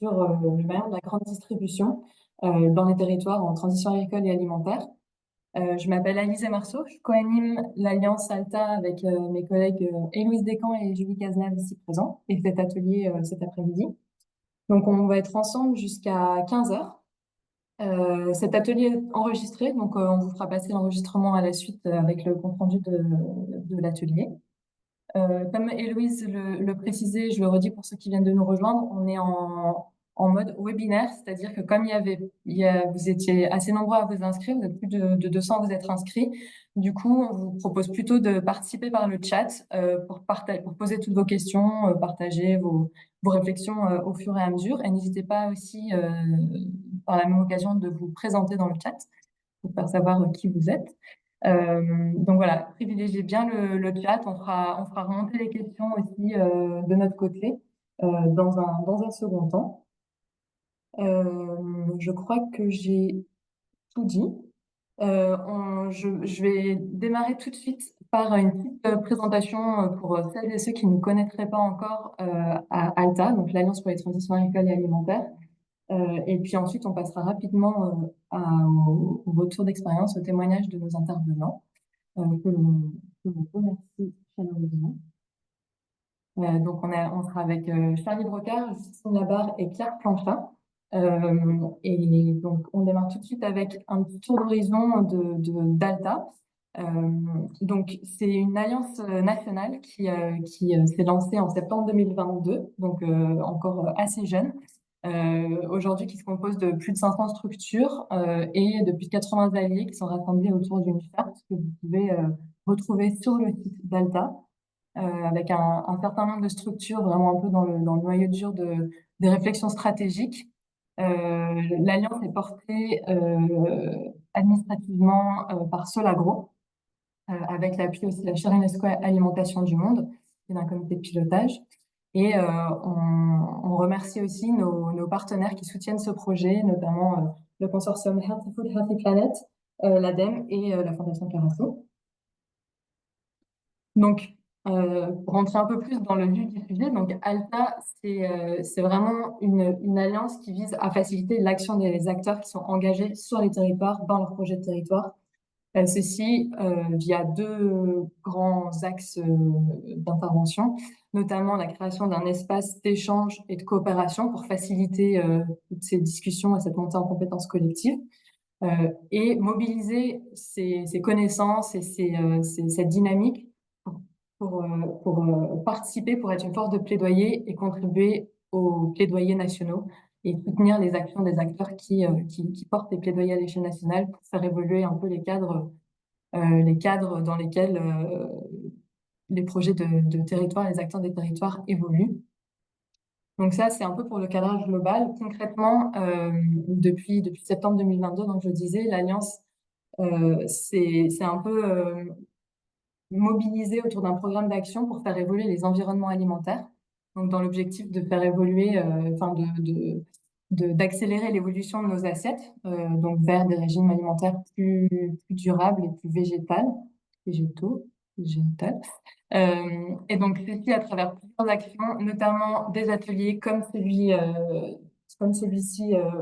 sur le maillon de la grande distribution dans les territoires en transition agricole et alimentaire. Je m'appelle Alizé Marceau, je co-anime l'Alliance Alta avec mes collègues Héloïse Descamps et Julie Cazenave ici présents et cet atelier cet après-midi. Donc on va être ensemble jusqu'à 15 heures. Cet atelier est enregistré, donc on vous fera passer l'enregistrement à la suite avec le compte-rendu de l'atelier. Comme Héloïse le précisait, je le redis pour ceux qui viennent de nous rejoindre, on est en mode webinaire, c'est-à-dire que comme vous étiez assez nombreux à vous inscrire, vous êtes plus de 200 à vous être inscrits, du coup, on vous propose plutôt de participer par le chat pour poser toutes vos questions, partager vos réflexions au fur et à mesure. Et n'hésitez pas aussi, par la même occasion, de vous présenter dans le chat pour faire savoir qui vous êtes. Donc voilà, privilégiez bien le chat. On fera remonter les questions aussi de notre côté dans un second temps. Je crois que j'ai tout dit. Je vais démarrer tout de suite par une petite présentation pour celles et ceux qui ne connaîtraient pas encore à ALTA, donc l'Alliance pour les transitions agricoles et alimentaires. Et puis ensuite, on passera rapidement au retour d'expérience, au témoignage de nos intervenants, que l'on remercie chaleureusement. Donc, on sera avec Charlie Brocard, Justine Labarre et Claire Planchat. Et donc, on démarre tout de suite avec un petit tour d'horizon d'Alta. Donc, c'est une alliance nationale qui s'est lancée en septembre 2022, donc encore assez jeune. Aujourd'hui, qui se compose de plus de 500 structures et de plus de 80 alliés qui sont rassemblés autour d'une charte que vous pouvez retrouver sur le site d'Alta, avec un certain nombre de structures vraiment un peu dans le noyau dur des réflexions stratégiques. L'Alliance est portée administrativement par Solagro, avec l'appui aussi de la chaire UNESCO Alimentation du Monde et d'un comité de pilotage. Et on remercie aussi nos partenaires qui soutiennent ce projet, notamment le consortium Healthy Food, Healthy Planet, l'ADEME et la Fondation Carasso. Donc, pour rentrer un peu plus dans le vif du sujet, donc ALTA, c'est vraiment une alliance qui vise à faciliter l'action des acteurs qui sont engagés sur les territoires, dans leur projet de territoire. Ceci via deux grands axes d'intervention, notamment la création d'un espace d'échange et de coopération pour faciliter toutes ces discussions et cette montée en compétences collectives, et mobiliser ces connaissances et cette dynamique pour participer, pour être une force de plaidoyer et contribuer aux plaidoyers nationaux et soutenir les actions des acteurs qui portent les plaidoyers à l'échelle nationale pour faire évoluer un peu les cadres dans lesquels les projets de territoire, les acteurs des territoires évoluent. Donc ça, c'est un peu pour le cadrage global. Concrètement, depuis septembre 2022, donc je disais, l'Alliance c'est un peu mobilisé autour d'un programme d'action pour faire évoluer les environnements alimentaires. Donc dans l'objectif de faire évoluer, d'accélérer l'évolution de nos assiettes, donc vers des régimes alimentaires plus durables et plus végétaux. Et donc ceci à travers plusieurs actions, notamment des ateliers comme celui-ci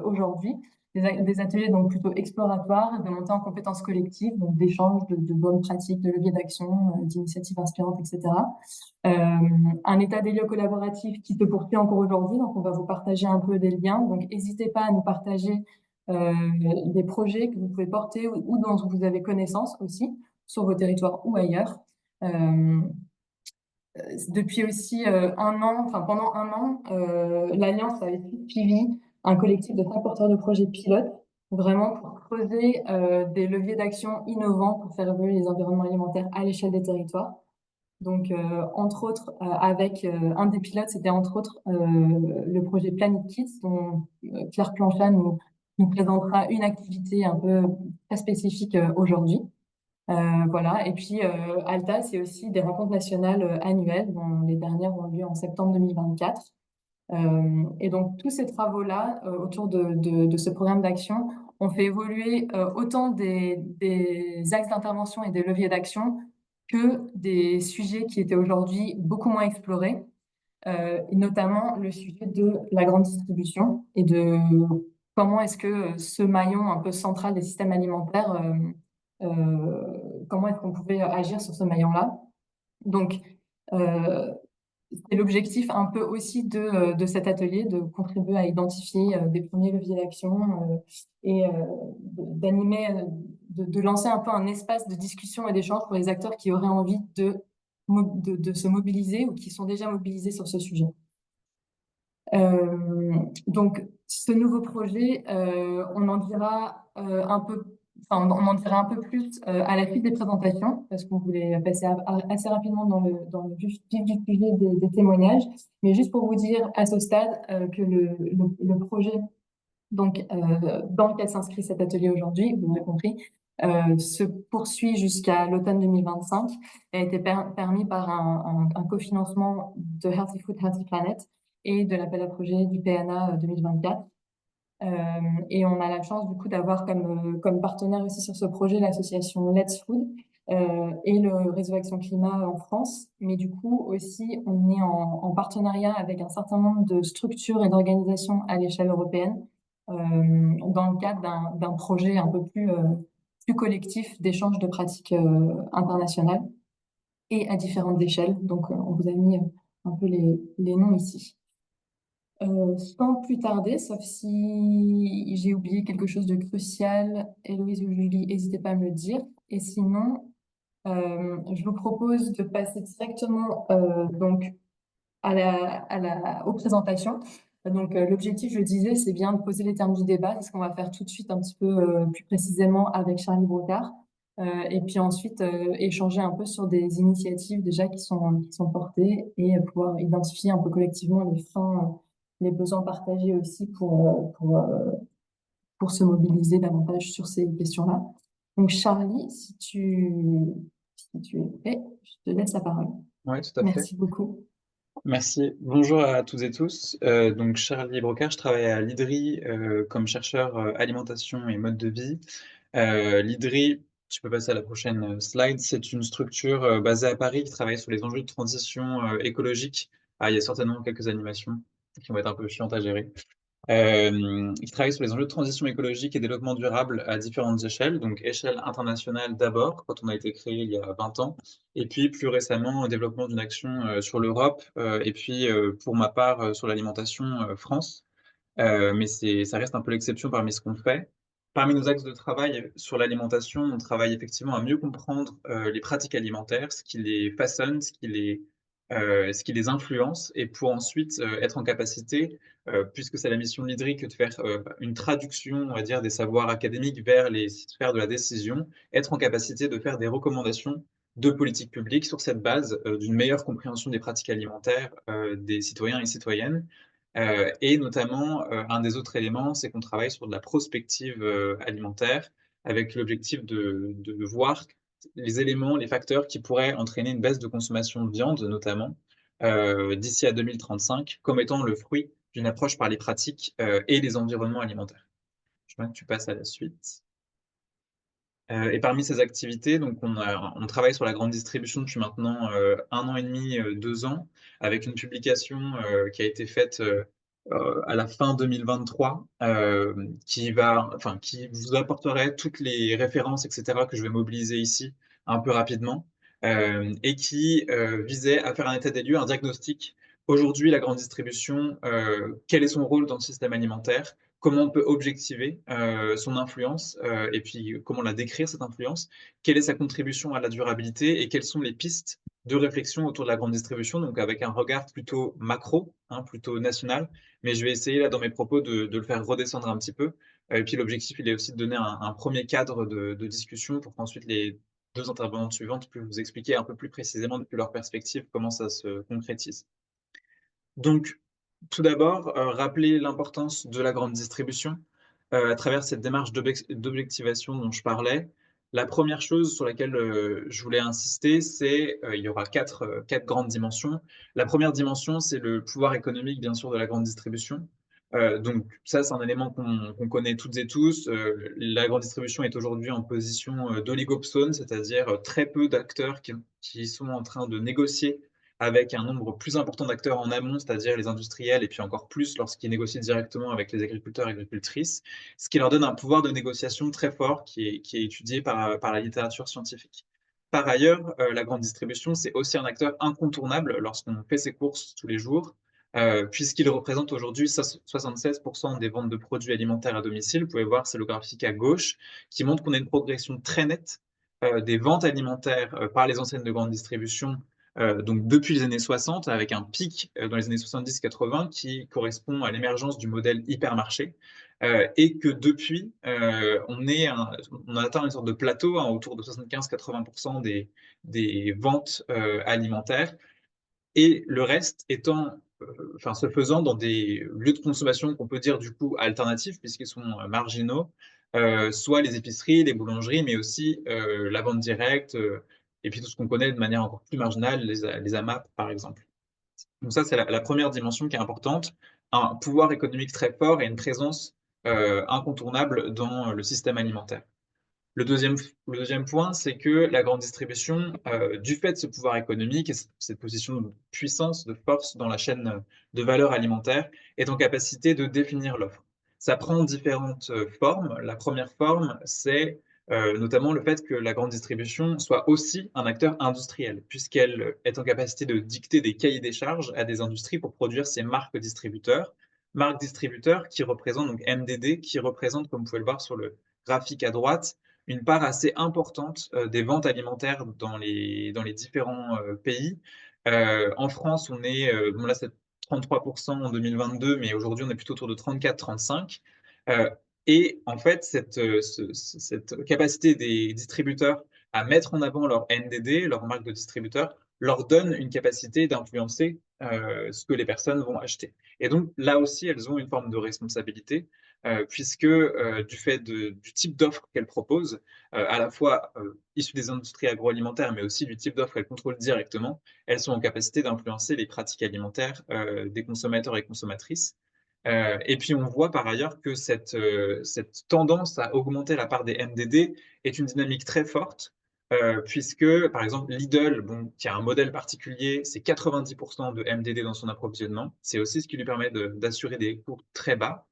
aujourd'hui, des ateliers donc plutôt exploratoires, de montée en compétences collectives, donc d'échanges de bonnes pratiques, de leviers d'action, d'initiatives inspirantes, etc. Un état des lieux collaboratif qui se poursuit encore aujourd'hui, donc on va vous partager un peu des liens. Donc n'hésitez pas à nous partager des projets que vous pouvez porter ou dont vous avez connaissance aussi sur vos territoires ou ailleurs. Depuis aussi pendant un an, l'Alliance avait suivi un collectif de 5 porteurs de projets pilotes, vraiment pour creuser des leviers d'action innovants pour faire évoluer les environnements alimentaires à l'échelle des territoires. Donc, entre autres, avec un des pilotes, c'était entre autres le projet Planet Kids, dont Claire Planchat nous présentera une activité un peu très spécifique aujourd'hui. Voilà. Et puis, ALTA, c'est aussi des rencontres nationales annuelles, dont les dernières ont lieu en septembre 2024. Et donc, tous ces travaux-là, autour de ce programme d'action, ont fait évoluer autant des axes d'intervention et des leviers d'action que des sujets qui étaient aujourd'hui beaucoup moins explorés. et notamment le sujet de la grande distribution et de comment est-ce que ce maillon un peu central des systèmes alimentaires, comment est-ce qu'on pouvait agir sur ce maillon-là. Donc, euh, c'est l'objectif un peu aussi de cet atelier, de contribuer à identifier des premiers leviers d'action et d'animer, de lancer un peu un espace de discussion et d'échange pour les acteurs qui auraient envie de se mobiliser ou qui sont déjà mobilisés sur ce sujet. Donc, ce nouveau projet, on en dira un peu, enfin, on en dira un peu plus à la suite des présentations, parce qu'on voulait passer assez rapidement dans le vif du sujet des témoignages. Mais juste pour vous dire à ce stade que le projet, donc dans lequel s'inscrit cet atelier aujourd'hui, vous l'avez compris, se poursuit jusqu'à l'automne 2025 et a été permis par un cofinancement de Healthy Food, Healthy Planet et de l'appel à projet du PNA 2024. Et on a la chance du coup d'avoir comme partenaire aussi sur ce projet l'association Let's Food et le réseau Action Climat en France. Mais du coup aussi on est en partenariat avec un certain nombre de structures et d'organisations à l'échelle européenne dans le cadre d'un projet un peu plus collectif d'échange de pratiques internationales et à différentes échelles. Donc on vous a mis un peu les noms ici. Sans plus tarder, sauf si j'ai oublié quelque chose de crucial, Héloïse ou Julie, n'hésitez pas à me le dire. Et sinon, je vous propose de passer directement donc aux présentations. Donc, l'objectif, je le disais, c'est bien de poser les termes du débat. C'est ce qu'on va faire tout de suite un petit peu plus précisément avec Charlie Brocard. Et puis ensuite, échanger un peu sur des initiatives déjà qui sont portées et pouvoir identifier un peu collectivement les freins, les besoins partagés aussi pour se mobiliser davantage sur ces questions-là. Donc, Charlie, si tu es prêt, je te laisse la parole. Oui, tout à fait. Merci beaucoup. Merci. Bonjour à toutes et tous. Donc Charlie Brocard, je travaille à l'IDRI comme chercheur alimentation et mode de vie. L'IDRI, tu peux passer à la prochaine slide, c'est une structure basée à Paris qui travaille sur les enjeux de transition écologique. Ah, il y a certainement quelques animations qui vont être un peu chiantes à gérer. Qui travaille sur les enjeux de transition écologique et développement durable à différentes échelles, donc échelle internationale d'abord, quand on a été créé il y a 20 ans, et puis plus récemment, au développement d'une action sur l'Europe, et puis pour ma part, sur l'alimentation France. Mais ça reste un peu l'exception parmi ce qu'on fait. Parmi nos axes de travail sur l'alimentation, on travaille effectivement à mieux comprendre les pratiques alimentaires, ce qui les façonne, ce qui les influence, et pour ensuite être en capacité, puisque c'est la mission de l'IDRIC de faire une traduction, on va dire, des savoirs académiques vers les sphères de la décision, être en capacité de faire des recommandations de politique publique sur cette base d'une meilleure compréhension des pratiques alimentaires des citoyens et citoyennes. Et notamment, un des autres éléments, c'est qu'on travaille sur de la prospective alimentaire, avec l'objectif de voir les éléments, les facteurs qui pourraient entraîner une baisse de consommation de viande, notamment, d'ici à 2035, comme étant le fruit d'une approche par les pratiques et les environnements alimentaires. Je vois que tu passes à la suite. Et parmi ces activités, donc on travaille sur la grande distribution depuis maintenant 1 an et demi, 2 ans, avec une publication qui a été faite à la fin 2023, qui vous apporterait toutes les références, etc., que je vais mobiliser ici un peu rapidement, et qui visait à faire un état des lieux, un diagnostic. Aujourd'hui, la grande distribution, quel est son rôle dans le système alimentaire? Comment on peut objectiver son influence et puis comment la décrire, cette influence? Quelle est sa contribution à la durabilité et quelles sont les pistes de réflexion autour de la grande distribution? Donc avec un regard plutôt macro, hein, plutôt national, mais je vais essayer là dans mes propos de le faire redescendre un petit peu. Et puis l'objectif, il est aussi de donner un premier cadre de discussion pour qu'ensuite les deux intervenantes suivantes puissent vous expliquer un peu plus précisément depuis leur perspective comment ça se concrétise. Donc, tout d'abord, rappeler l'importance de la grande distribution à travers cette démarche d'objectivation dont je parlais. La première chose sur laquelle je voulais insister, c'est il y aura quatre grandes dimensions. La première dimension, c'est le pouvoir économique, bien sûr, de la grande distribution. Donc ça, c'est un élément qu'on connaît toutes et tous. La grande distribution est aujourd'hui en position d'oligopsone, c'est-à-dire très peu d'acteurs qui sont en train de négocier avec un nombre plus important d'acteurs en amont, c'est-à-dire les industriels, et puis encore plus lorsqu'ils négocient directement avec les agriculteurs et agricultrices, ce qui leur donne un pouvoir de négociation très fort qui est étudié par la littérature scientifique. Par ailleurs, la grande distribution, c'est aussi un acteur incontournable lorsqu'on fait ses courses tous les jours, puisqu'il représente aujourd'hui 76% des ventes de produits alimentaires à domicile. Vous pouvez voir, c'est le graphique à gauche, qui montre qu'on a une progression très nette des ventes alimentaires par les enseignes de grande distribution, donc depuis les années 60, avec un pic dans les années 70-80 qui correspond à l'émergence du modèle hypermarché, et que depuis, on a atteint une sorte de plateau, hein, autour de 75-80% des ventes alimentaires, et le reste étant, enfin, se faisant dans des lieux de consommation qu'on peut dire du coup alternatifs, puisqu'ils sont marginaux, soit les épiceries, les boulangeries, mais aussi la vente directe, et puis tout ce qu'on connaît de manière encore plus marginale, les AMAP par exemple. Donc ça, c'est la première dimension qui est importante, un pouvoir économique très fort et une présence incontournable dans le système alimentaire. Le deuxième point, c'est que la grande distribution, du fait de ce pouvoir économique et cette position de puissance, de force dans la chaîne de valeur alimentaire, est en capacité de définir l'offre. Ça prend différentes formes. La première forme, c'est notamment le fait que la grande distribution soit aussi un acteur industriel, puisqu'elle est en capacité de dicter des cahiers des charges à des industries pour produire ses marques distributeurs qui représentent donc MDD, qui représentent, comme vous pouvez le voir sur le graphique à droite, une part assez importante des ventes alimentaires dans les différents pays. En France, on est, bon là c'est 33% en 2022, mais aujourd'hui on est plutôt autour de 34-35. Euh, et en fait, cette capacité des distributeurs à mettre en avant leur NDD, leur marque de distributeur, leur donne une capacité d'influencer ce que les personnes vont acheter. Et donc là aussi, elles ont une forme de responsabilité puisque du fait du type d'offre qu'elles proposent, à la fois issues des industries agroalimentaires, mais aussi du type d'offre qu'elles contrôlent directement, elles sont en capacité d'influencer les pratiques alimentaires des consommateurs et consommatrices. Et puis on voit par ailleurs que cette tendance à augmenter la part des MDD est une dynamique très forte, puisque par exemple Lidl, bon, qui a un modèle particulier, c'est 90% de MDD dans son approvisionnement. C'est aussi ce qui lui permet d'assurer des coûts très bas.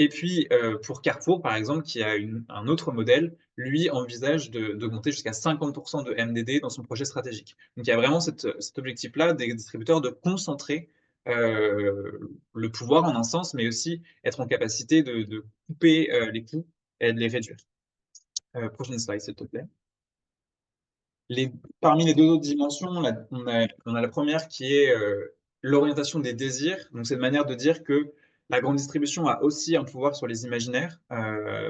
Et puis, pour Carrefour, par exemple, qui a un autre modèle, lui envisage d'augmenter jusqu'à 50% de MDD dans son projet stratégique. Donc, il y a vraiment cet objectif-là des distributeurs de concentrer le pouvoir en un sens, mais aussi être en capacité de couper les coûts et de les réduire. Prochaine slide, s'il te plaît. Les, Parmi les deux autres dimensions, on a la première qui est l'orientation des désirs. Donc, c'est une manière de dire que la grande distribution a aussi un pouvoir sur les imaginaires,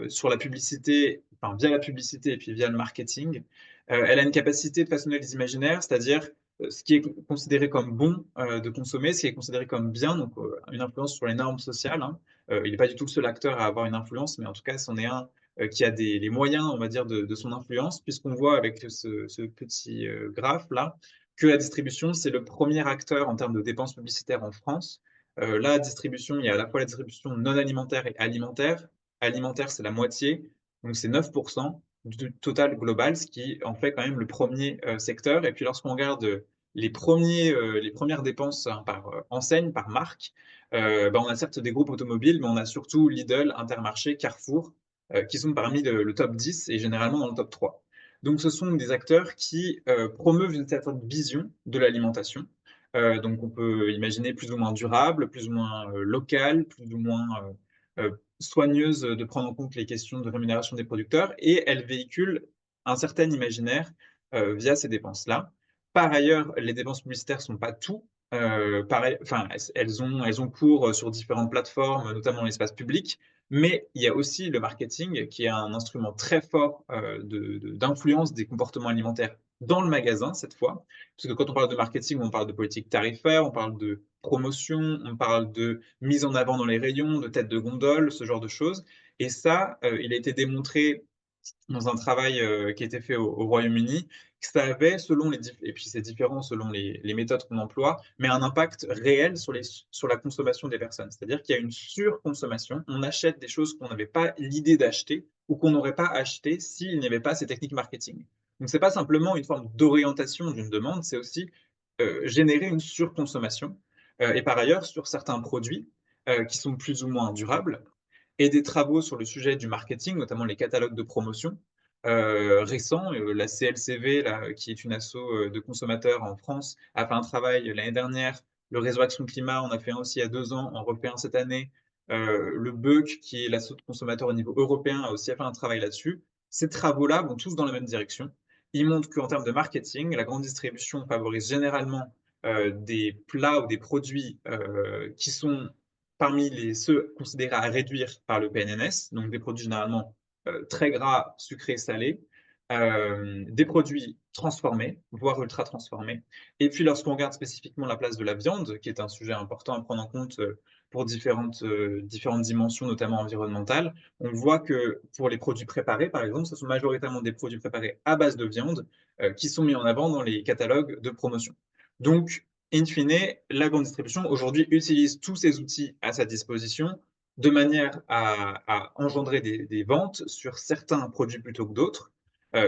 sur la publicité, enfin, via la publicité et puis via le marketing. Elle a une capacité de façonner les imaginaires, c'est-à-dire ce qui est considéré comme bon de consommer, ce qui est considéré comme bien, donc une influence sur les normes sociales, hein. Il n'est pas du tout le seul acteur à avoir une influence, mais en tout cas, c'en est un qui a les moyens, on va dire, de son influence, puisqu'on voit avec ce petit graphe-là que la distribution, c'est le premier acteur en termes de dépenses publicitaires en France. La distribution, il y a à la fois la distribution non alimentaire et alimentaire. Alimentaire, c'est la moitié, donc c'est 9% du total global, ce qui en fait quand même le premier secteur. Et puis lorsqu'on regarde les premières dépenses, hein, par enseigne, par marque, on a certes des groupes automobiles, mais on a surtout Lidl, Intermarché, Carrefour, qui sont parmi le top 10 et généralement dans le top 3. Donc ce sont des acteurs qui promeuvent une certaine vision de l'alimentation. Donc on peut imaginer plus ou moins durable, plus ou moins local, plus ou moins soigneuse de prendre en compte les questions de rémunération des producteurs, et elle véhicule un certain imaginaire via ces dépenses-là. Par ailleurs, les dépenses publicitaires ne sont pas tout. Pareil, enfin, elles ont cours sur différentes plateformes, notamment l'espace public, mais il y a aussi le marketing qui est un instrument très fort d'influence des comportements alimentaires dans le magasin cette fois. Parce que quand on parle de marketing, on parle de politique tarifaire, on parle de promotion, on parle de mise en avant dans les rayons, de tête de gondole, ce genre de choses. Et ça, il a été démontré dans un travail qui a été fait au Royaume-Uni, que ça avait, et puis c'est différent selon les méthodes qu'on emploie, mais un impact réel sur la consommation des personnes. C'est-à-dire qu'il y a une surconsommation, on achète des choses qu'on n'avait pas l'idée d'acheter ou qu'on n'aurait pas acheté s'il n'y avait pas ces techniques marketing. Donc c'est pas simplement une forme d'orientation d'une demande, c'est aussi générer une surconsommation, et par ailleurs, sur certains produits, qui sont plus ou moins durables, et des travaux sur le sujet du marketing, notamment les catalogues de promotion, récents. La CLCV, là, qui est une asso, de consommateurs en France, a fait un travail l'année dernière. Le réseau Action Climat en a fait un aussi il y a 2 ans, en refait un cette année. Le BEUC, qui est l'asso de consommateurs au niveau européen, a aussi fait un travail là-dessus. Ces travaux-là vont tous dans la même direction. Ils montrent qu'en termes de marketing, la grande distribution favorise généralement, des plats ou des produits, qui sont parmi ceux considérés à réduire par le PNNS, donc des produits généralement très gras, sucrés, salés, des produits transformés, voire ultra transformés. Et puis lorsqu'on regarde spécifiquement la place de la viande, qui est un sujet important à prendre en compte pour différentes dimensions, notamment environnementales, on voit que pour les produits préparés, par exemple, ce sont majoritairement des produits préparés à base de viande qui sont mis en avant dans les catalogues de promotion. Donc, in fine, la grande distribution aujourd'hui utilise tous ces outils à sa disposition de manière à engendrer des ventes sur certains produits plutôt que d'autres.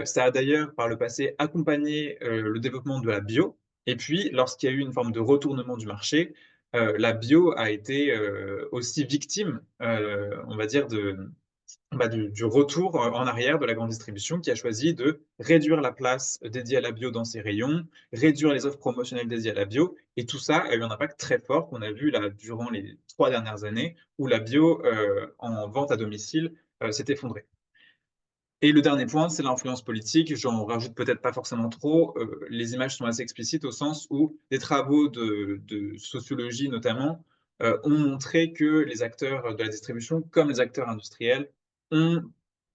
Ça a d'ailleurs par le passé accompagné le développement de la bio. Et puis, lorsqu'il y a eu une forme de retournement du marché, la bio a été aussi victime, on va dire, du retour en arrière de la grande distribution qui a choisi de réduire la place dédiée à la bio dans ses rayons, réduire les offres promotionnelles dédiées à la bio. Et tout ça a eu un impact très fort qu'on a vu là durant les 3 dernières années où la bio en vente à domicile s'est effondrée. Et le dernier point, c'est l'influence politique. J'en rajoute peut-être pas forcément trop. Les images sont assez explicites au sens où des travaux de sociologie notamment ont montré que les acteurs de la distribution, comme les acteurs industriels, ont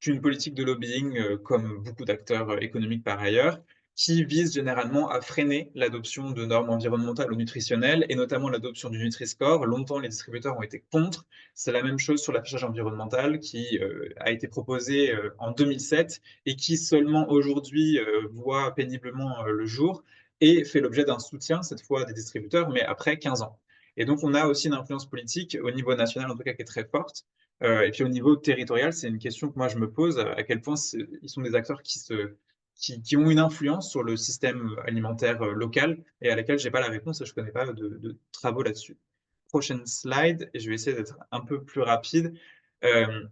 une politique de lobbying, comme beaucoup d'acteurs économiques par ailleurs, qui vise généralement à freiner l'adoption de normes environnementales ou nutritionnelles, et notamment l'adoption du Nutri-Score. Longtemps, les distributeurs ont été contre. C'est la même chose sur l'affichage environnemental qui a été proposé en 2007 et qui seulement aujourd'hui voit péniblement le jour et fait l'objet d'un soutien, cette fois des distributeurs, mais après 15 ans. Et donc, on a aussi une influence politique au niveau national, en tout cas, qui est très forte. Et puis au niveau territorial, c'est une question que moi je me pose, à quel point ils sont des acteurs qui ont une influence sur le système alimentaire local et à laquelle j'ai pas la réponse et je connais pas de travaux là-dessus. Prochaine slide, et je vais essayer d'être un peu plus rapide. Euh,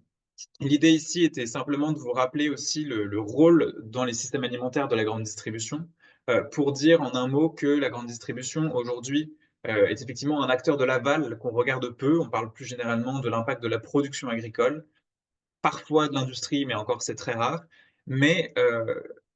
L'idée ici était simplement de vous rappeler aussi le rôle dans les systèmes alimentaires de la grande distribution, pour dire en un mot que la grande distribution aujourd'hui est effectivement un acteur de l'aval qu'on regarde peu. On parle plus généralement de l'impact de la production agricole, parfois de l'industrie, mais encore c'est très rare. Mais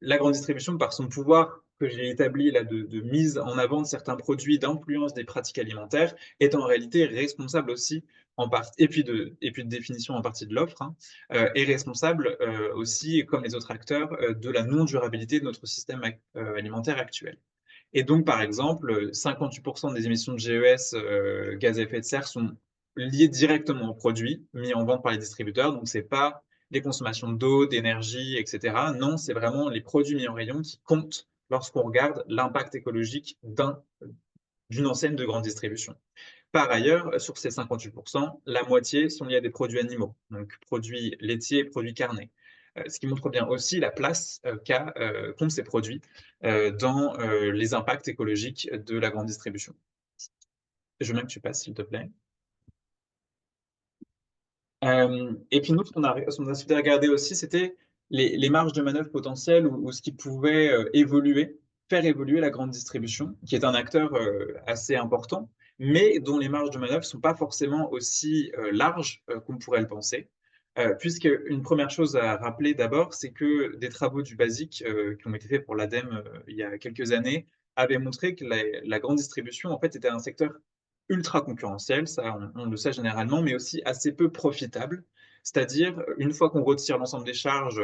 la grande distribution, par son pouvoir que j'ai établi là de mise en avant de certains produits, d'influence des pratiques alimentaires, est en réalité responsable aussi en partie, et puis de définition en partie de l'offre, hein, est responsable aussi, comme les autres acteurs, de la non-durabilité de notre système alimentaire actuel. Et donc, par exemple, 58% des émissions de GES, gaz à effet de serre, sont liées directement aux produits mis en vente par les distributeurs. Donc, c'est pas les consommations d'eau, d'énergie, etc. Non, c'est vraiment les produits mis en rayon qui comptent lorsqu'on regarde l'impact écologique d'une enseigne de grande distribution. Par ailleurs, sur ces 58%, la moitié sont liés à des produits animaux, donc produits laitiers et produits carnés. Ce qui montre bien aussi la place qu'ont ces produits dans les impacts écologiques de la grande distribution. Je veux bien que tu passes, s'il te plaît. Et puis nous, ce qu'on a souhaité regarder aussi, c'était les marges de manœuvre potentielles ou ce qui pouvait faire évoluer la grande distribution, qui est un acteur assez important, mais dont les marges de manœuvre ne sont pas forcément aussi larges qu'on pourrait le penser. Puisque une première chose à rappeler d'abord, c'est que des travaux du BASIC qui ont été faits pour l'ADEME il y a quelques années avaient montré que la grande distribution, en fait, était un secteur ultra concurrentiel, ça on le sait généralement, mais aussi assez peu profitable. C'est-à-dire, une fois qu'on retire l'ensemble des charges,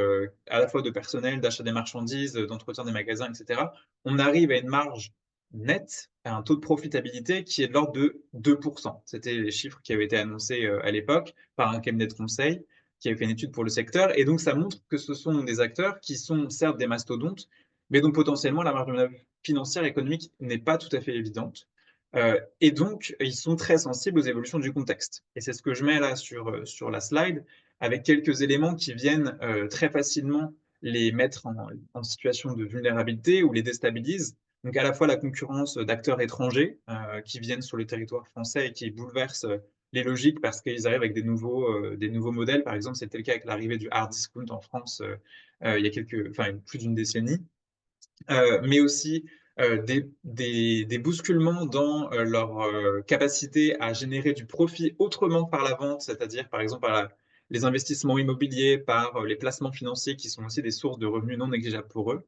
à la fois de personnel, d'achat des marchandises, d'entretien des magasins, etc., on arrive à une marge nette, à un taux de profitabilité qui est de l'ordre de 2%. C'était les chiffres qui avaient été annoncés à l'époque par un cabinet de conseil qui avait fait une étude pour le secteur. Et donc, ça montre que ce sont des acteurs qui sont certes des mastodontes, mais dont potentiellement la marge de manœuvre financière économique n'est pas tout à fait évidente. Et donc, ils sont très sensibles aux évolutions du contexte. Et c'est ce que je mets là sur la slide, avec quelques éléments qui viennent très facilement les mettre en situation de vulnérabilité ou les déstabilisent, Donc à la fois la concurrence d'acteurs étrangers qui viennent sur le territoire français et qui bouleversent les logiques parce qu'ils arrivent avec des nouveaux modèles. Par exemple, c'était le cas avec l'arrivée du hard discount en France il y a plus d'une décennie. Mais aussi des bousculements dans leur capacité à générer du profit autrement par la vente, c'est-à-dire par exemple les investissements immobiliers, par les placements financiers qui sont aussi des sources de revenus non négligeables pour eux.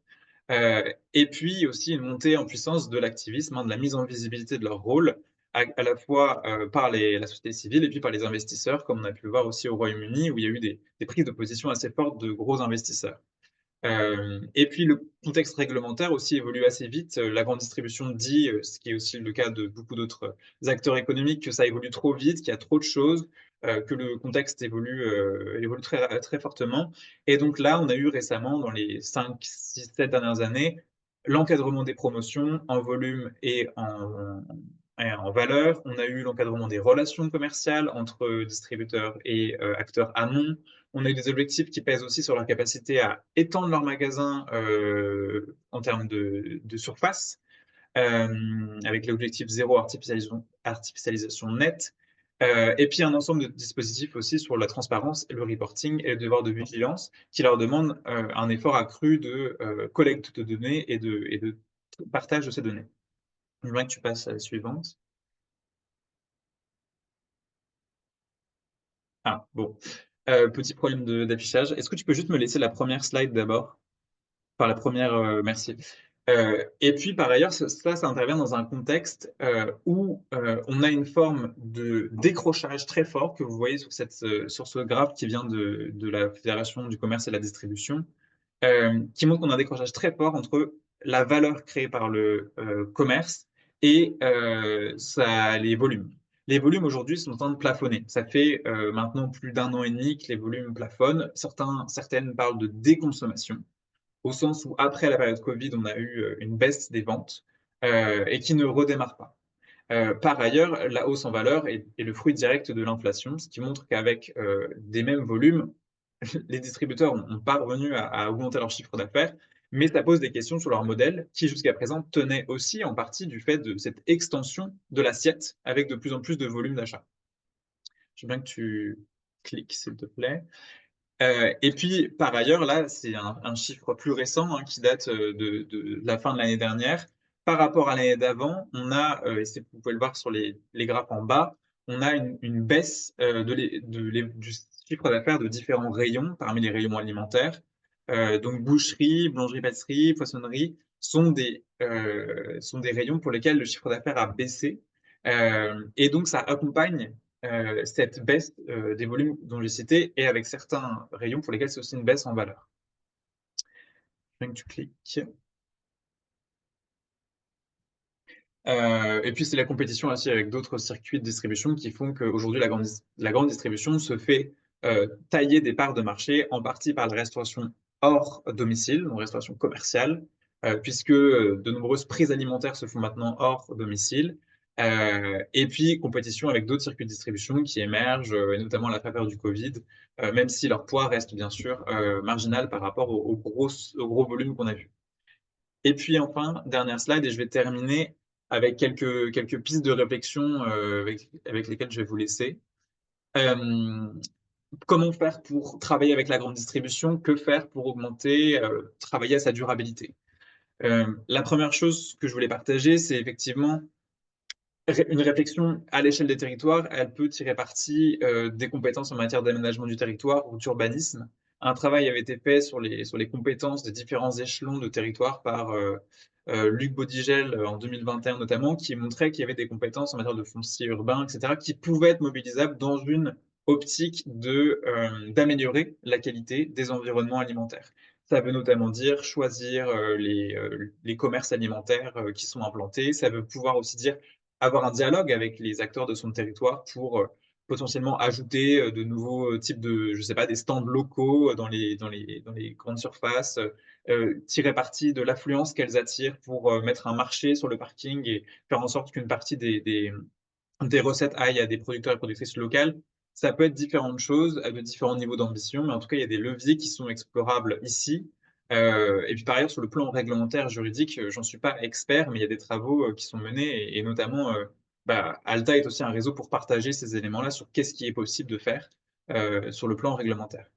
Et puis aussi une montée en puissance de l'activisme, de la mise en visibilité de leur rôle, à la fois par la société civile et puis par les investisseurs, comme on a pu le voir aussi au Royaume-Uni, où il y a eu des prises de position assez fortes de gros investisseurs. Et puis le contexte réglementaire aussi évolue assez vite. La grande distribution dit, ce qui est aussi le cas de beaucoup d'autres acteurs économiques, que ça évolue trop vite, qu'il y a trop de choses, que le contexte évolue très fortement. Et donc là, on a eu récemment, dans les 5, 6, 7 dernières années, l'encadrement des promotions en volume et en valeur. On a eu l'encadrement des relations commerciales entre distributeurs et acteurs amont. On a eu des objectifs qui pèsent aussi sur leur capacité à étendre leurs magasins en termes de surface, avec l'objectif zéro artificialisation nette. Et puis un ensemble de dispositifs aussi sur la transparence, le reporting et le devoir de vigilance qui leur demandent un effort accru de collecte de données et de partage de ces données. Je voudrais que tu passes à la suivante. Ah, bon. Petit problème d'affichage. Est-ce que tu peux juste me laisser la première slide d'abord? Par la première, merci. Et puis par ailleurs, ça intervient dans un contexte où on a une forme de décrochage très fort que vous voyez sur ce graphe qui vient de la Fédération du commerce et de la distribution, qui montre qu'on a un décrochage très fort entre la valeur créée par le commerce et les volumes. Les volumes aujourd'hui sont en train de plafonner. Ça fait maintenant plus d'un an et demi que les volumes plafonnent. Certaines parlent de déconsommation au sens où après la période Covid, on a eu une baisse des ventes et qui ne redémarre pas. Par ailleurs, la hausse en valeur est le fruit direct de l'inflation, ce qui montre qu'avec des mêmes volumes, les distributeurs n'ont pas revenu à augmenter leur chiffre d'affaires, mais ça pose des questions sur leur modèle qui jusqu'à présent tenait aussi en partie du fait de cette extension de l'assiette avec de plus en plus de volume d'achat. Je veux bien que tu cliques, s'il te plaît. Et puis, par ailleurs, là, c'est un chiffre plus récent qui date de la fin de l'année dernière. Par rapport à l'année d'avant, on a, et vous pouvez le voir sur les graphes en bas, on a une baisse du chiffre d'affaires de différents rayons parmi les rayons alimentaires. Donc, boucherie, boulangerie-pâtisserie, poissonnerie sont des rayons pour lesquels le chiffre d'affaires a baissé. Et donc, ça accompagne cette baisse des volumes dont j'ai cité et avec certains rayons pour lesquels c'est aussi une baisse en valeur. Donc tu cliques. Et puis c'est la compétition aussi avec d'autres circuits de distribution qui font qu'aujourd'hui la grande distribution se fait tailler des parts de marché en partie par la restauration hors domicile, donc restauration commerciale, puisque de nombreuses prises alimentaires se font maintenant hors domicile. Et puis compétition avec d'autres circuits de distribution qui émergent, et notamment à la faveur du Covid, même si leur poids reste bien sûr marginal par rapport au gros volume qu'on a vu. Et puis enfin, dernière slide, et je vais terminer avec quelques pistes de réflexion avec lesquelles je vais vous laisser. Euh, Comment faire pour travailler avec la grande distribution? Que faire pour augmenter, travailler à sa durabilité? La première chose que je voulais partager, c'est effectivement une réflexion à l'échelle des territoires. Elle peut tirer parti des compétences en matière d'aménagement du territoire ou d'urbanisme. Un travail avait été fait sur les compétences des différents échelons de territoire par Luc Baudigel en 2021 notamment, qui montrait qu'il y avait des compétences en matière de foncier urbain, etc., qui pouvaient être mobilisables dans une optique d'améliorer la qualité des environnements alimentaires. Ça veut notamment dire choisir les commerces alimentaires qui sont implantés. Ça veut pouvoir aussi dire avoir un dialogue avec les acteurs de son territoire pour potentiellement ajouter de nouveaux types de, je sais pas, des stands locaux dans les grandes surfaces, tirer parti de l'affluence qu'elles attirent pour mettre un marché sur le parking et faire en sorte qu'une partie des recettes aillent à des producteurs et productrices locales. Ça peut être différentes choses, à de différents niveaux d'ambition, mais en tout cas, il y a des leviers qui sont explorables ici Et puis par ailleurs, sur le plan réglementaire, juridique, j'en suis pas expert, mais il y a des travaux qui sont menés et notamment, Alta est aussi un réseau pour partager ces éléments-là sur qu'est-ce qui est possible de faire sur le plan réglementaire.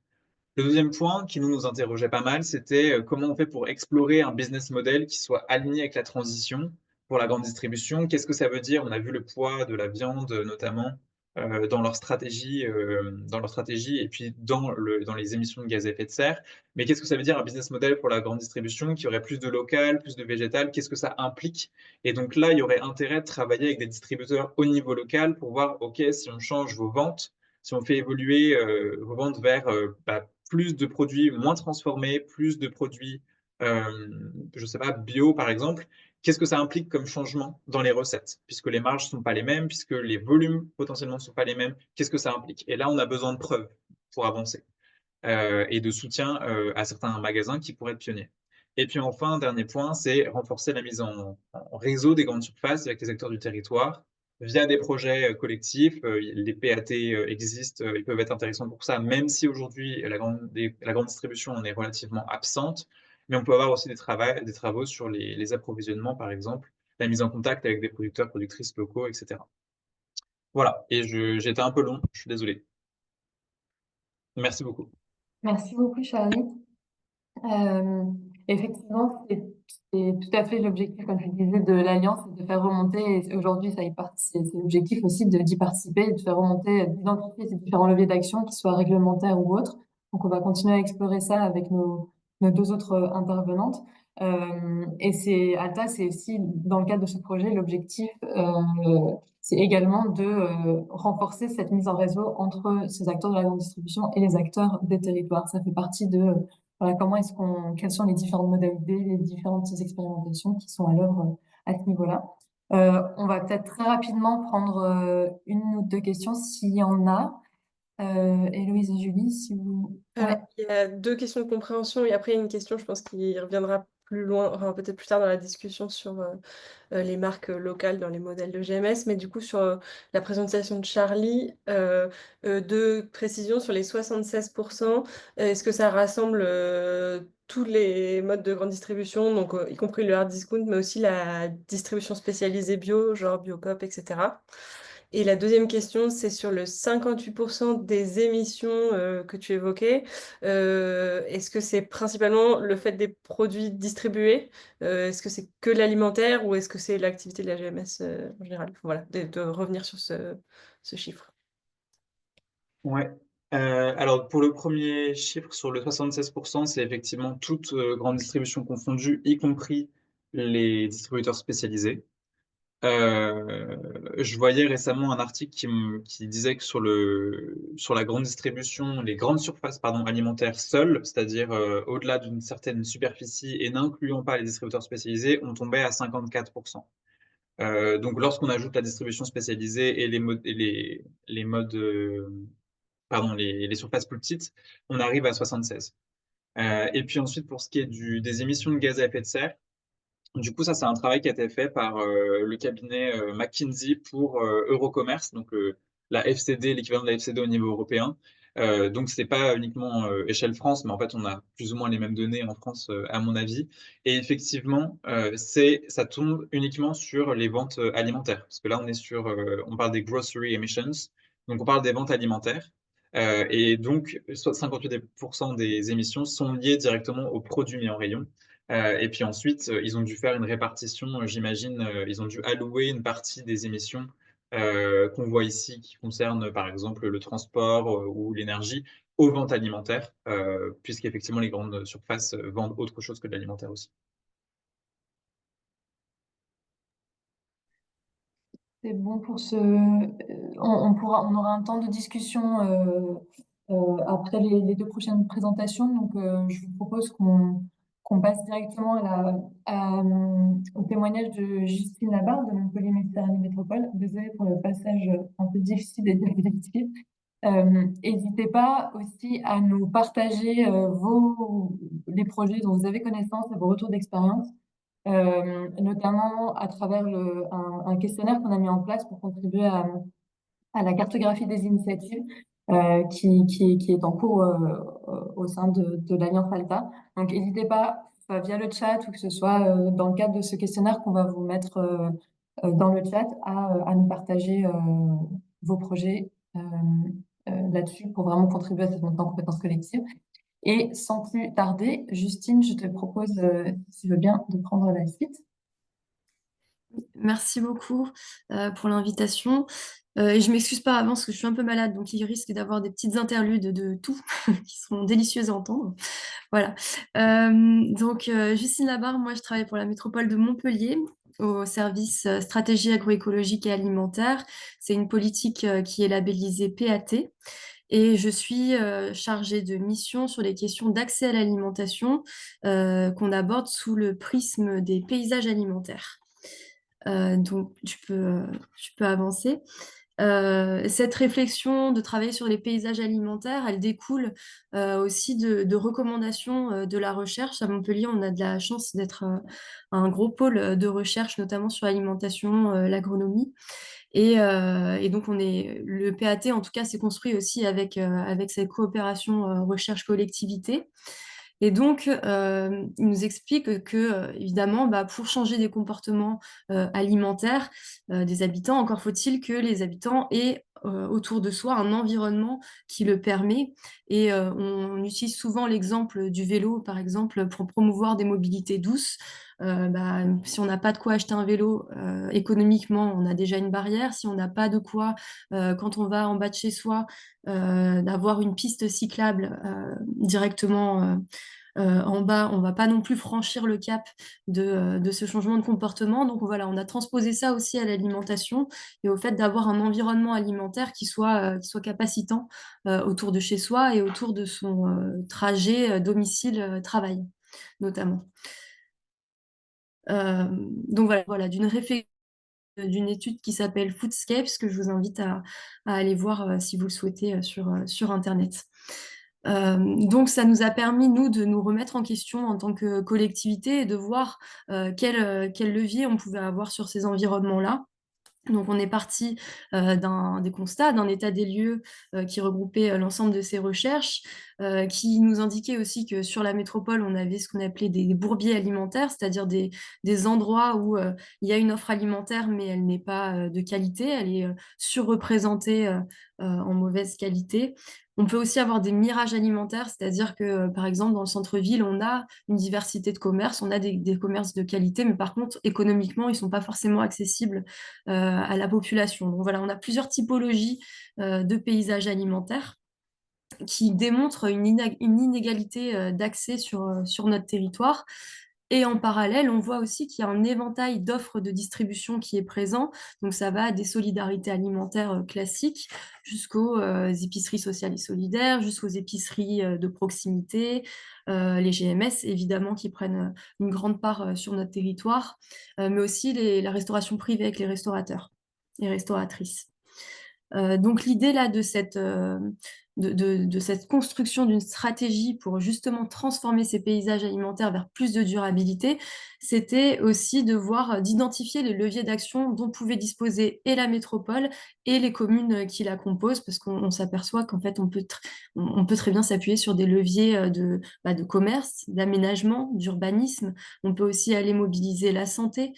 Le deuxième point qui nous interrogeait pas mal, c'était comment on fait pour explorer un business model qui soit aligné avec la transition pour la grande distribution. Qu'est-ce que ça veut dire? On a vu le poids de la viande, notamment dans leur stratégie et puis dans les émissions de gaz à effet de serre. Mais qu'est-ce que ça veut dire un business model pour la grande distribution qui aurait plus de local, plus de végétal? Qu'est-ce que ça implique? Et donc là, il y aurait intérêt de travailler avec des distributeurs au niveau local pour voir, OK, si on change vos ventes, si on fait évoluer vos ventes vers plus de produits moins transformés, plus de produits, je sais pas, bio par exemple, qu'est-ce que ça implique comme changement dans les recettes? Puisque les marges sont pas les mêmes, puisque les volumes potentiellement sont pas les mêmes, qu'est-ce que ça implique? Et là, on a besoin de preuves pour avancer et de soutien à certains magasins qui pourraient être pionniers. Et puis enfin, dernier point, c'est renforcer la mise en réseau des grandes surfaces avec les acteurs du territoire via des projets collectifs. Les PAT existent, ils peuvent être intéressants pour ça, même si aujourd'hui la grande distribution en est relativement absente. Mais on peut avoir aussi des travaux sur les approvisionnements, par exemple, la mise en contact avec des producteurs, productrices locaux, etc. Voilà, et j'étais un peu long, je suis désolé. Merci beaucoup. Merci beaucoup, Charlie. Euh, Effectivement, c'est tout à fait l'objectif, comme je disais, de l'Alliance, c'est de faire remonter, et aujourd'hui, c'est l'objectif aussi d'y participer, de faire remonter, d'identifier ces différents leviers d'action, qu'ils soient réglementaires ou autres. Donc, on va continuer à explorer ça avec nos deux autres intervenantes. Et Alta, c'est aussi, dans le cadre de ce projet, l'objectif, c'est également de renforcer cette mise en réseau entre ces acteurs de la grande distribution et les acteurs des territoires. Ça fait partie de voilà, quelles sont les différentes modalités, les différentes expérimentations qui sont à l'œuvre à ce niveau-là. On va peut-être très rapidement prendre une ou deux questions s'il y en a. Héloïse et Julie, si vous... Alors, Ouais, il y a deux questions de compréhension et après une question, je pense, qui reviendra plus loin, enfin, peut-être plus tard dans la discussion sur les marques locales dans les modèles de GMS. Mais du coup, sur la présentation de Charlie, deux précisions sur les 76%. Est-ce que ça rassemble tous les modes de grande distribution, donc y compris le hard discount, mais aussi la distribution spécialisée bio, genre Biocoop, etc. Et la deuxième question, c'est sur le 58% des émissions que tu évoquais. Est-ce que c'est principalement le fait des produits distribués? Est-ce que c'est que l'alimentaire ou est-ce que c'est l'activité de la GMS en général? Voilà, de revenir sur ce chiffre. Ouais. Alors pour le premier chiffre sur le 76%, c'est effectivement toute grande distribution confondue, y compris les distributeurs spécialisés. Je voyais récemment un article qui disait que sur la grande distribution, les grandes surfaces pardon, alimentaires seules, c'est-à-dire au-delà d'une certaine superficie et n'incluant pas les distributeurs spécialisés, on tombait à 54%. Donc lorsqu'on ajoute la distribution spécialisée et les modes pardon, les surfaces plus petites, on arrive à 76. Et puis ensuite, pour ce qui est des émissions de gaz à effet de serre, du coup, ça, c'est un travail qui a été fait par le cabinet McKinsey pour Eurocommerce, donc la FCD, l'équivalent de la FCD au niveau européen. Donc, c'est pas uniquement échelle France, mais en fait, on a plus ou moins les mêmes données en France, à mon avis. Et effectivement, ça tombe uniquement sur les ventes alimentaires, parce que là, on parle des grocery emissions, donc on parle des ventes alimentaires. Et donc, 58% des émissions sont liées directement aux produits mis en rayon. Et puis ensuite, ils ont dû faire une répartition, j'imagine, ils ont dû allouer une partie des émissions qu'on voit ici, qui concernent par exemple le transport ou l'énergie, aux ventes alimentaires, puisqu'effectivement les grandes surfaces vendent autre chose que de l'alimentaire aussi. c'est bon pour on aura un temps de discussion après les deux prochaines présentations. Donc, je vous propose qu'on passe directement au témoignage de Justine Labarre de Montpellier Méditerranée Métropole. Désolée pour le passage un peu difficile et dialectique. N'hésitez pas aussi à nous partager les projets dont vous avez connaissance et vos retours d'expérience, notamment à travers un questionnaire qu'on a mis en place pour contribuer à la cartographie des initiatives. qui est en cours au sein de l'Alliance Alta. Donc, n'hésitez pas, que ce soit via le chat ou que ce soit dans le cadre de ce questionnaire qu'on va vous mettre dans le chat, à nous partager vos projets là-dessus pour vraiment contribuer à cette montée en compétences collectives. Et sans plus tarder, Justine, je te propose, si tu veux bien, de prendre la suite. Merci beaucoup pour l'invitation. Et je m'excuse par avance parce que je suis un peu malade, donc il risque d'avoir des petites interludes de tout qui seront délicieuses à entendre. Voilà. Justine Labarre, moi je travaille pour la métropole de Montpellier au service stratégie agroécologique et alimentaire. C'est une politique qui est labellisée PAT. Et je suis chargée de mission sur les questions d'accès à l'alimentation qu'on aborde sous le prisme des paysages alimentaires. Donc, tu peux avancer. Cette réflexion de travailler sur les paysages alimentaires, elle découle aussi de recommandations de la recherche. À Montpellier, on a de la chance d'être un gros pôle de recherche, notamment sur l'alimentation, l'agronomie. Et donc, le PAT, en tout cas, s'est construit aussi avec cette coopération recherche-collectivité. Et donc, il nous explique que, évidemment, pour changer des comportements alimentaires des habitants, encore faut-il que les habitants aient autour de soi un environnement qui le permet. Et on utilise souvent l'exemple du vélo, par exemple, pour promouvoir des mobilités douces. Si on n'a pas de quoi acheter un vélo, économiquement, on a déjà une barrière. Si on n'a pas de quoi, quand on va en bas de chez soi, d'avoir une piste cyclable directement en bas, on ne va pas non plus franchir le cap de ce changement de comportement. Donc voilà, on a transposé ça aussi à l'alimentation et au fait d'avoir un environnement alimentaire qui soit capacitant autour de chez soi et autour de son trajet domicile-travail, notamment. Donc voilà, d'une réflexion, d'une étude qui s'appelle Foodscapes, que je vous invite à aller voir si vous le souhaitez sur Internet. Donc ça nous a permis, nous, de nous remettre en question en tant que collectivité et de voir quel levier on pouvait avoir sur ces environnements-là. Donc on est parti des constats, d'un état des lieux qui regroupait l'ensemble de ces recherches, qui nous indiquait aussi que sur la métropole, on avait ce qu'on appelait des bourbiers alimentaires, c'est-à-dire des endroits où il y a une offre alimentaire, mais elle n'est pas de qualité, elle est surreprésentée en mauvaise qualité. On peut aussi avoir des mirages alimentaires, c'est-à-dire que, par exemple, dans le centre-ville, on a une diversité de commerces, on a des commerces de qualité, mais par contre, économiquement, ils ne sont pas forcément accessibles à la population. Donc voilà, on a plusieurs typologies de paysages alimentaires qui démontrent une inégalité d'accès sur notre territoire. Et en parallèle, on voit aussi qu'il y a un éventail d'offres de distribution qui est présent. Donc ça va des solidarités alimentaires classiques jusqu'aux épiceries sociales et solidaires, jusqu'aux épiceries de proximité, les GMS évidemment qui prennent une grande part sur notre territoire, mais aussi la restauration privée avec les restaurateurs et restauratrices. Donc l'idée là de cette construction d'une stratégie pour justement transformer ces paysages alimentaires vers plus de durabilité, c'était aussi d'identifier les leviers d'action dont pouvait disposer et la métropole et les communes qui la composent, parce qu'on s'aperçoit qu'en fait on peut très bien s'appuyer sur des leviers de commerce, d'aménagement, d'urbanisme. On peut aussi aller mobiliser la santé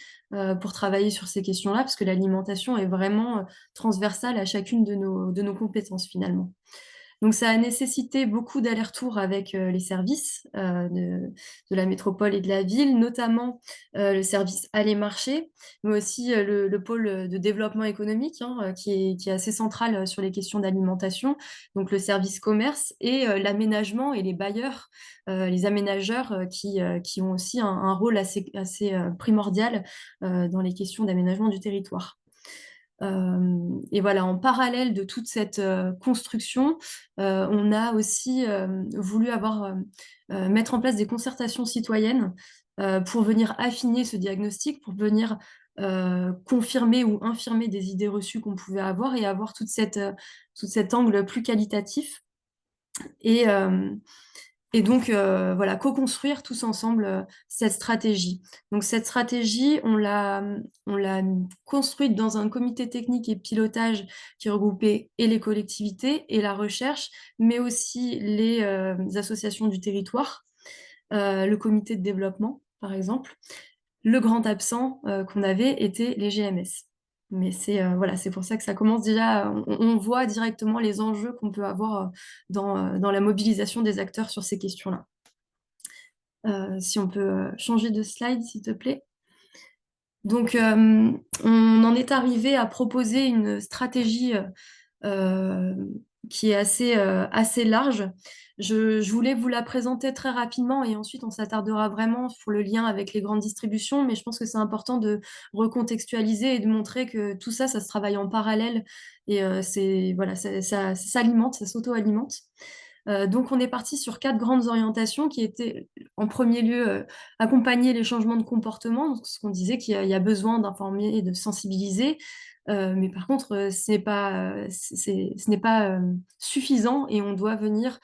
pour travailler sur ces questions-là, parce que l'alimentation est vraiment transversale à chacune de nos compétences finalement. Donc ça a nécessité beaucoup d'allers-retours avec les services de la métropole et de la ville, notamment le service aller-marché, mais aussi le pôle de développement économique qui est assez central sur les questions d'alimentation, donc le service commerce et l'aménagement et les bailleurs, les aménageurs qui ont aussi un rôle assez primordial dans les questions d'aménagement du territoire. Et voilà, en parallèle de toute cette construction, on a aussi voulu mettre en place des concertations citoyennes pour venir affiner ce diagnostic, pour venir confirmer ou infirmer des idées reçues qu'on pouvait avoir et avoir tout cet angle plus qualitatif. Et Et donc, voilà, co-construire tous ensemble cette stratégie. Donc, cette stratégie, on l'a construite dans un comité technique et pilotage qui regroupait et les collectivités et la recherche, mais aussi les associations du territoire, le comité de développement, par exemple. Le grand absent qu'on avait était les GMS. Mais voilà, c'est pour ça que ça commence déjà, on voit directement les enjeux qu'on peut avoir dans la mobilisation des acteurs sur ces questions-là. Si on peut changer de slide, s'il te plaît. Donc, on en est arrivé à proposer une stratégie qui est assez large. Je voulais vous la présenter très rapidement et ensuite on s'attardera vraiment sur le lien avec les grandes distributions, mais je pense que c'est important de recontextualiser et de montrer que tout ça, ça se travaille en parallèle et voilà, ça s'alimente, ça s'auto-alimente. Donc, on est parti sur 4 grandes orientations qui étaient, en premier lieu, accompagner les changements de comportement. Donc, ce qu'on disait qu'il y a besoin d'informer et de sensibiliser. Mais par contre, ce n'est pas suffisant et on doit venir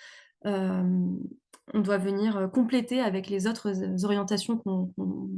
compléter avec les autres orientations qu'on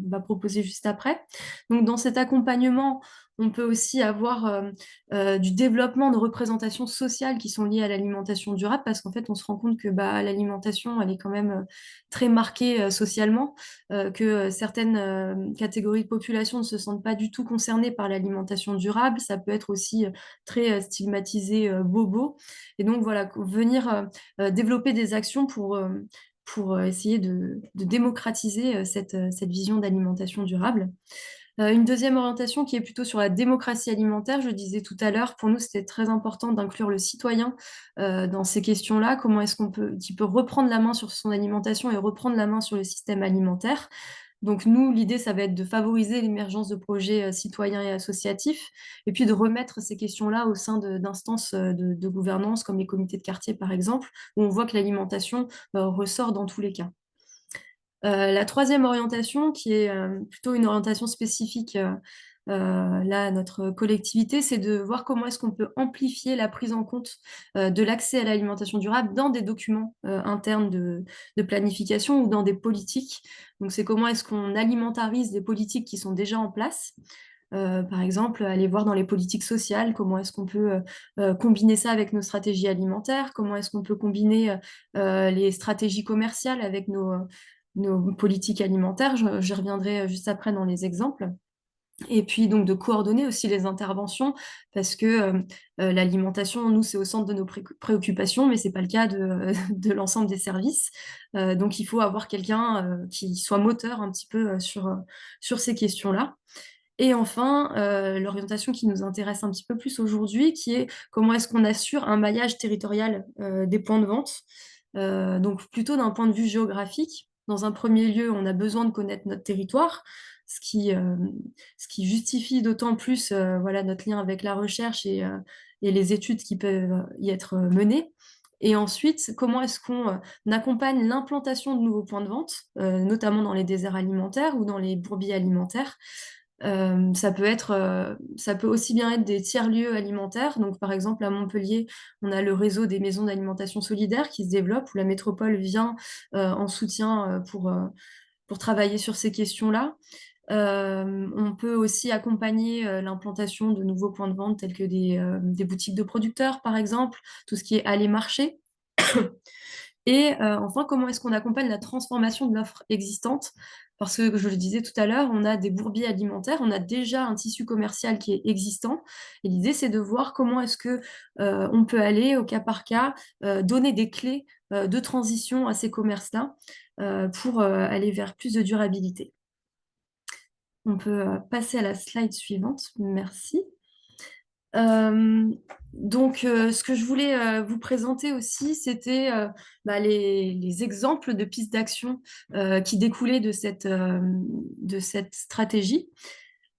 va proposer juste après. Donc, dans cet accompagnement, on peut aussi avoir du développement de représentations sociales qui sont liées à l'alimentation durable, parce qu'en fait, on se rend compte que l'alimentation, elle est quand même très marquée socialement, que certaines catégories de population ne se sentent pas du tout concernées par l'alimentation durable. Ça peut être aussi très stigmatisé, bobo. Et donc, voilà, venir développer des actions pour essayer de démocratiser cette vision d'alimentation durable. Une deuxième orientation qui est plutôt sur la démocratie alimentaire, je disais tout à l'heure, pour nous c'était très important d'inclure le citoyen dans ces questions-là, comment est-ce qu'il peut reprendre la main sur son alimentation et reprendre la main sur le système alimentaire. Donc nous, l'idée, ça va être de favoriser l'émergence de projets citoyens et associatifs, et puis de remettre ces questions-là au sein d'instances de gouvernance, comme les comités de quartier par exemple, où on voit que l'alimentation ressort dans tous les cas. La troisième orientation, qui est plutôt une orientation spécifique là, à notre collectivité, c'est de voir comment est-ce qu'on peut amplifier la prise en compte de l'accès à l'alimentation durable dans des documents internes de planification ou dans des politiques. Donc, c'est comment est-ce qu'on alimentarise des politiques qui sont déjà en place. Par exemple, aller voir dans les politiques sociales, comment est-ce qu'on peut combiner ça avec nos stratégies alimentaires, comment est-ce qu'on peut combiner les stratégies commerciales avec nos politiques alimentaires. J'y reviendrai juste après dans les exemples. Et puis donc de coordonner aussi les interventions, parce que l'alimentation, nous, c'est au centre de nos préoccupations, mais c'est pas le cas de l'ensemble des services. Donc il faut avoir quelqu'un qui soit moteur un petit peu sur ces questions-là. Et enfin, l'orientation qui nous intéresse un petit peu plus aujourd'hui, qui est comment est-ce qu'on assure un maillage territorial des points de vente, donc plutôt d'un point de vue géographique. Dans un premier lieu, on a besoin de connaître notre territoire, ce qui justifie d'autant plus voilà, notre lien avec la recherche et les études qui peuvent y être menées. Et ensuite, comment est-ce qu'on accompagne l'implantation de nouveaux points de vente, notamment dans les déserts alimentaires ou dans les bourbiers alimentaires. Ça peut aussi bien être des tiers-lieux alimentaires. Donc, par exemple, à Montpellier, on a le réseau des maisons d'alimentation solidaire qui se développe, où la métropole vient en soutien pour travailler sur ces questions-là. On peut aussi accompagner l'implantation de nouveaux points de vente tels que des boutiques de producteurs, par exemple, tout ce qui est aller marché. Et enfin, comment est-ce qu'on accompagne la transformation de l'offre existante? Parce que, je le disais tout à l'heure, on a des bourbiers alimentaires, on a déjà un tissu commercial qui est existant. Et l'idée, c'est de voir comment est-ce que on peut aller au cas par cas, donner des clés de transition à ces commerces-là pour aller vers plus de durabilité. On peut passer à la slide suivante. Merci. Donc, ce que je voulais vous présenter aussi, c'était les exemples de pistes d'action qui découlaient de cette stratégie.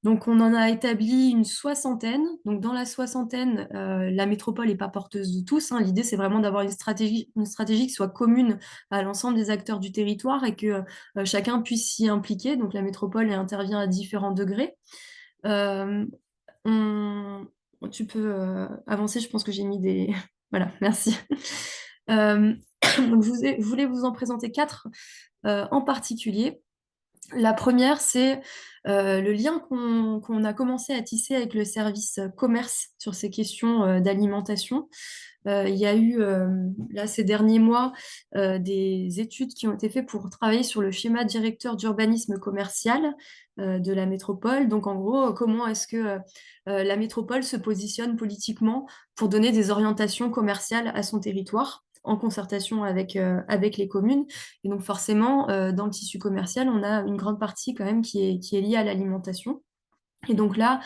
Donc, on en a établi une soixantaine. Donc, dans la soixantaine, la métropole n'est pas porteuse de tous, hein. L'idée, c'est vraiment d'avoir une stratégie qui soit commune à l'ensemble des acteurs du territoire et que chacun puisse s'y impliquer. Donc, la métropole intervient à différents degrés. Tu peux avancer, je pense que j'ai mis des... Voilà, merci. Donc, je voulais vous en présenter 4 en particulier. La première, c'est le lien qu'on a commencé à tisser avec le service commerce sur ces questions d'alimentation. Il y a eu, là, ces derniers mois, des études qui ont été faites pour travailler sur le schéma directeur d'urbanisme commercial de la métropole. Donc, en gros, comment est-ce que la métropole se positionne politiquement pour donner des orientations commerciales à son territoire en concertation avec les communes. Et donc, forcément, dans le tissu commercial, on a une grande partie quand même qui est liée à l'alimentation. Et donc là,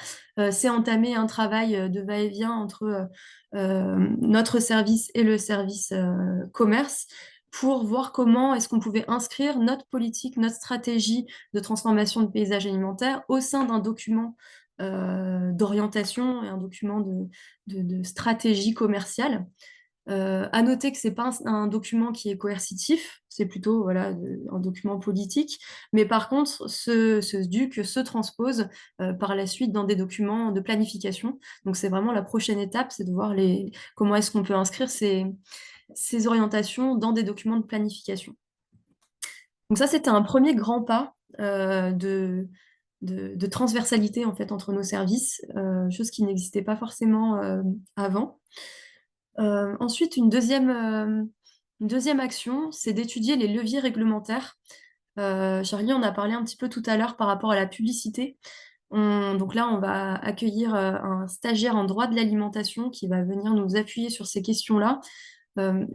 c'est entamé un travail de va-et-vient entre notre service et le service commerce pour voir comment est-ce qu'on pouvait inscrire notre politique, notre stratégie de transformation de paysage alimentaire au sein d'un document d'orientation et un document de stratégie commerciale. À noter que c'est pas un document qui est coercitif, c'est plutôt voilà, un document politique, mais par contre, ce DUC se transpose par la suite dans des documents de planification. Donc c'est vraiment la prochaine étape, c'est de voir comment est-ce qu'on peut inscrire ces orientations dans des documents de planification. Donc ça, c'était un premier grand pas de transversalité en fait, entre nos services, chose qui n'existait pas forcément avant. Ensuite, une deuxième action, c'est d'étudier les leviers réglementaires. Charlie, on a parlé un petit peu tout à l'heure par rapport à la publicité. Donc là, on va accueillir un stagiaire en droit de l'alimentation qui va venir nous appuyer sur ces questions-là.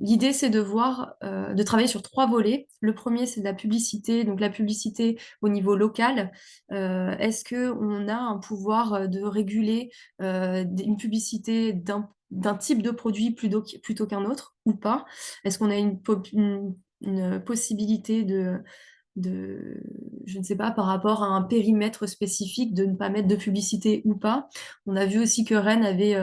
L'idée, c'est de travailler sur 3 volets. Le premier, c'est de la publicité, donc la publicité au niveau local. Est-ce qu'on a un pouvoir de réguler une publicité d'un type de produit plutôt qu'un autre ou pas? Est-ce qu'on a une possibilité je ne sais pas, par rapport à un périmètre spécifique, de ne pas mettre de publicité ou pas? On a vu aussi que Rennes avait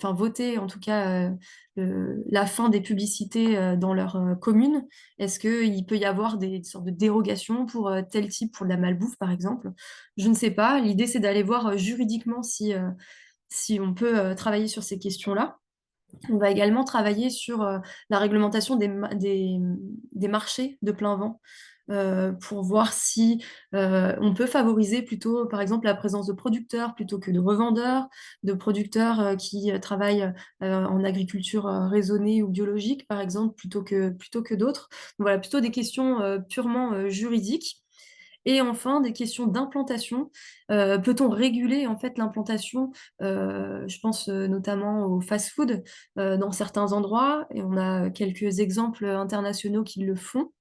voté en tout cas la fin des publicités dans leur commune. Est-ce qu'il peut y avoir des sortes de dérogations pour tel type, pour de la malbouffe par exemple? Je ne sais pas. L'idée, c'est d'aller voir juridiquement si on peut travailler sur ces questions-là. On va également travailler sur la réglementation des marchés de plein vent pour voir si on peut favoriser plutôt, par exemple, la présence de producteurs plutôt que de revendeurs, de producteurs qui travaillent en agriculture raisonnée ou biologique, par exemple, plutôt que d'autres. Donc voilà, plutôt des questions purement juridiques. Et enfin, des questions d'implantation. Peut-on réguler en fait l'implantation? Je pense notamment au fast-food dans certains endroits, et on a quelques exemples internationaux qui le font.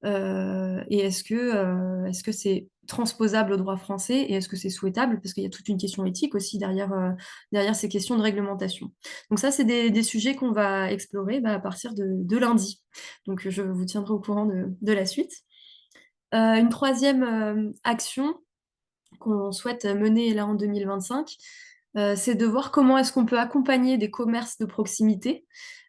Et est-ce que c'est transposable au droit français et est-ce que c'est souhaitable? Parce qu'il y a toute une question éthique aussi derrière ces questions de réglementation. Donc ça, c'est des sujets qu'on va explorer à partir de lundi. Donc je vous tiendrai au courant de la suite. Une troisième action qu'on souhaite mener là en 2025, c'est de voir comment est-ce qu'on peut accompagner des commerces de proximité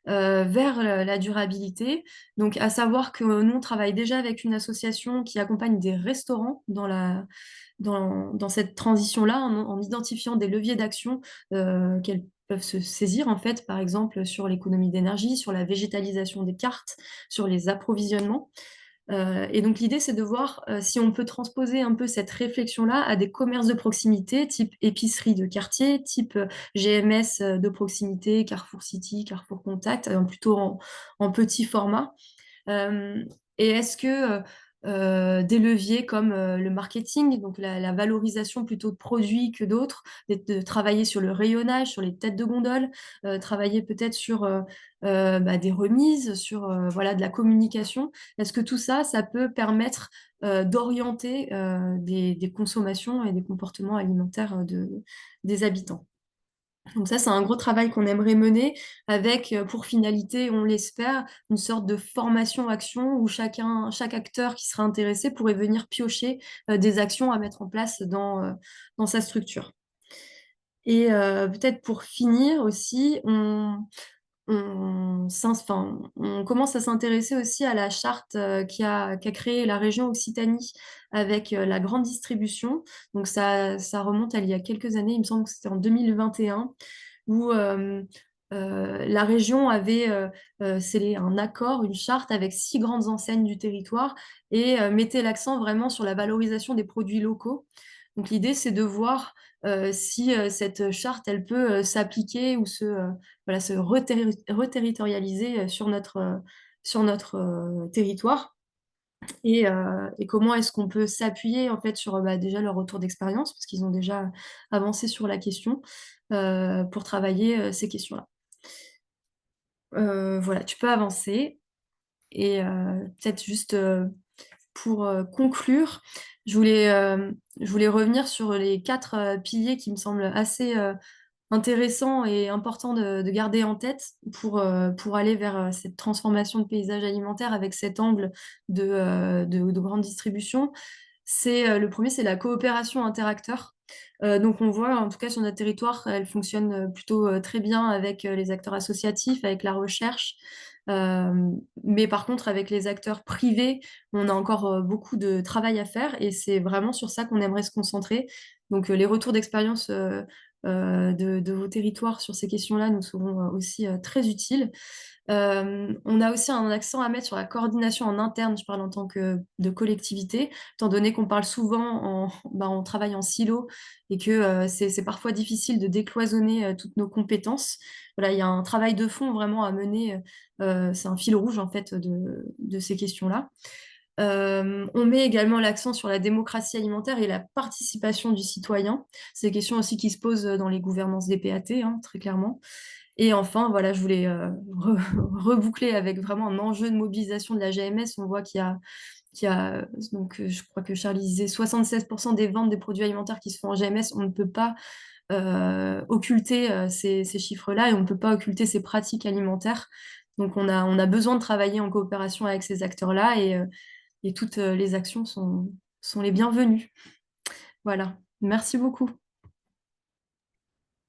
vers la durabilité. Donc, à savoir que nous, on travaille déjà avec une association qui accompagne des restaurants dans cette transition-là, en identifiant des leviers d'action qu'elles peuvent se saisir, en fait, par exemple, sur l'économie d'énergie, sur la végétalisation des cartes, sur les approvisionnements. Et donc l'idée, c'est de voir si on peut transposer un peu cette réflexion-là à des commerces de proximité, type épicerie de quartier, type GMS de proximité, Carrefour City, Carrefour Contact, plutôt en petit format. Et est-ce que des leviers comme le marketing, donc la valorisation plutôt de produits que d'autres, de travailler sur le rayonnage, sur les têtes de gondole, travailler peut-être sur des remises, sur voilà, de la communication. Est-ce que tout ça, ça peut permettre d'orienter des consommations et des comportements alimentaires des habitants? Donc ça, c'est un gros travail qu'on aimerait mener avec, pour finalité, on l'espère, une sorte de formation-action où chaque acteur qui sera intéressé pourrait venir piocher des actions à mettre en place dans sa structure. Et peut-être pour finir aussi, on commence à s'intéresser aussi à la charte qu'a créée la région Occitanie avec la grande distribution. Donc ça remonte à il y a quelques années, il me semble que c'était en 2021, où la région avait scellé un accord, une charte avec 6 grandes enseignes du territoire et mettait l'accent vraiment sur la valorisation des produits locaux. Donc l'idée, c'est de voir si cette charte, elle peut s'appliquer ou voilà, se reterritorialiser sur notre territoire. Et comment est-ce qu'on peut s'appuyer en fait sur déjà leur retour d'expérience, parce qu'ils ont déjà avancé sur la question, pour travailler ces questions-là. Voilà, tu peux avancer. Et peut-être juste pour conclure, je voulais revenir sur les 4 piliers qui me semblent assez intéressants et importants de garder en tête pour aller vers cette transformation de paysage alimentaire avec cet angle de grande distribution. Le premier, c'est la coopération interacteur. Donc on voit, en tout cas sur notre territoire, elle fonctionne plutôt très bien avec les acteurs associatifs, avec la recherche. Mais par contre, avec les acteurs privés, on a encore beaucoup de travail à faire et c'est vraiment sur ça qu'on aimerait se concentrer. Donc les retours d'expérience de vos territoires sur ces questions-là nous seront aussi très utiles. On a aussi un accent à mettre sur la coordination en interne, je parle en tant que de collectivité, étant donné qu'on parle souvent on travaille en silo et que c'est parfois difficile de décloisonner toutes nos compétences. Voilà, il y a un travail de fond vraiment à mener, c'est un fil rouge en fait de ces questions-là. On met également l'accent sur la démocratie alimentaire et la participation du citoyen. C'est des questions aussi qui se posent dans les gouvernances des PAT, hein, très clairement. Et enfin, voilà, je voulais reboucler avec vraiment un enjeu de mobilisation de la GMS. On voit donc, je crois que Charlie disait 76% des ventes des produits alimentaires qui se font en GMS. On ne peut pas occulter ces chiffres-là et on ne peut pas occulter ces pratiques alimentaires. Donc, on a besoin de travailler en coopération avec ces acteurs-là et toutes les actions sont les bienvenues. Voilà, merci beaucoup.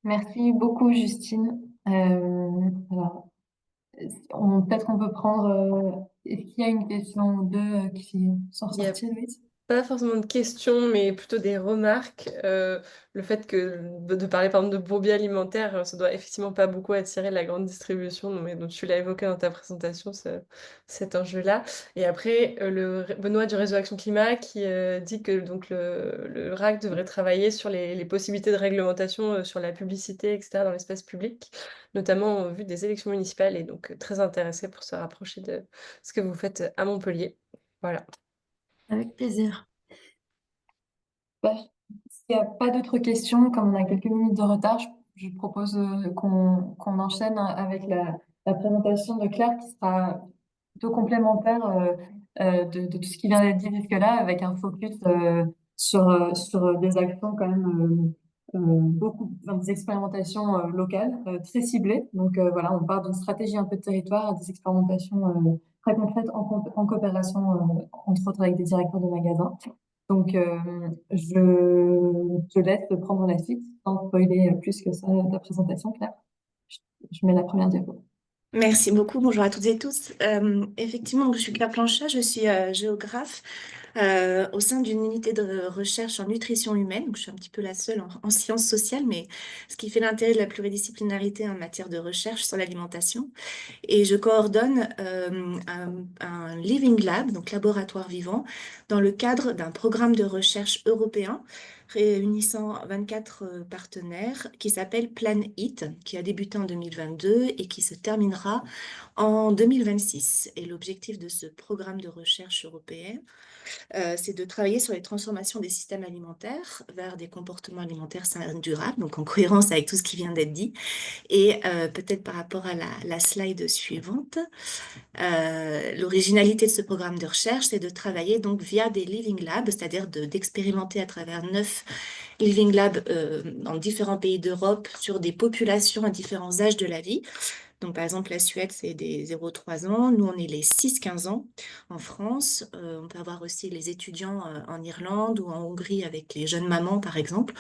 Merci beaucoup, Justine. Alors, peut-être qu'on peut prendre. Est-ce qu'il y a une question ou deux qui sont Il y a sorties, Louise? Pas forcément de questions, mais plutôt des remarques. Le fait de parler par exemple de bourbier alimentaire, ça doit effectivement pas beaucoup attirer la grande distribution, mais dont tu l'as évoqué dans ta présentation, cet enjeu-là. Et après, Benoît du réseau Action Climat qui dit que donc, le RAC devrait travailler sur les possibilités de réglementation sur la publicité, etc., dans l'espace public, notamment au vu des élections municipales, et donc très intéressé pour se rapprocher de ce que vous faites à Montpellier. Voilà. Avec plaisir. Bah, s'il n'y a pas d'autres questions, comme on a quelques minutes de retard, je propose qu'on enchaîne avec la présentation de Claire qui sera plutôt complémentaire de tout ce qui vient d'être dit jusque-là, avec un focus sur des actions quand même des expérimentations locales très ciblées. Donc voilà, on part d'une stratégie un peu de territoire à des expérimentations très concrètes en coopération entre autres avec des directeurs de magasins. Donc je te laisse prendre la suite sans spoiler plus que ça ta présentation, Claire. Je mets la première diapo. Merci beaucoup, bonjour à toutes et tous. Effectivement, je suis Claire Planchat, je suis géographe au sein d'une unité de recherche en nutrition humaine. Donc, je suis un petit peu la seule en sciences sociales, mais ce qui fait l'intérêt de la pluridisciplinarité en matière de recherche sur l'alimentation. Et je coordonne un Living Lab, donc laboratoire vivant, dans le cadre d'un programme de recherche européen réunissant 24 partenaires qui s'appelle Plan Eat, qui a débuté en 2022 et qui se terminera en 2026. Et l'objectif de ce programme de recherche européen, c'est de travailler sur les transformations des systèmes alimentaires vers des comportements alimentaires sains et durables, donc en cohérence avec tout ce qui vient d'être dit. Et peut-être par rapport à la slide suivante, l'originalité de ce programme de recherche, c'est de travailler donc via des Living Labs, c'est-à-dire d'expérimenter à travers 9 Living Labs dans différents pays d'Europe sur des populations à différents âges de la vie. Donc, par exemple, la Suède, c'est des 0-3 ans. Nous, on est les 6-15 ans en France. On peut avoir aussi les étudiants en Irlande ou en Hongrie avec les jeunes mamans, par exemple,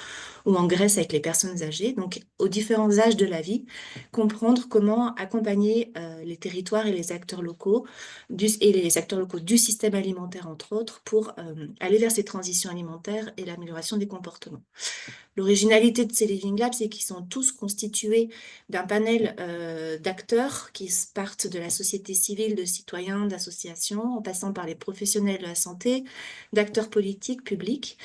ou en Grèce avec les personnes âgées. Donc, aux différents âges de la vie, comprendre comment accompagner les territoires et les acteurs locaux du système alimentaire, entre autres, pour aller vers ces transitions alimentaires et l'amélioration des comportements. L'originalité de ces Living Labs, c'est qu'ils sont tous constitués d'un panel d'acteurs qui partent de la société civile, de citoyens, d'associations, en passant par les professionnels de la santé, d'acteurs politiques, publics,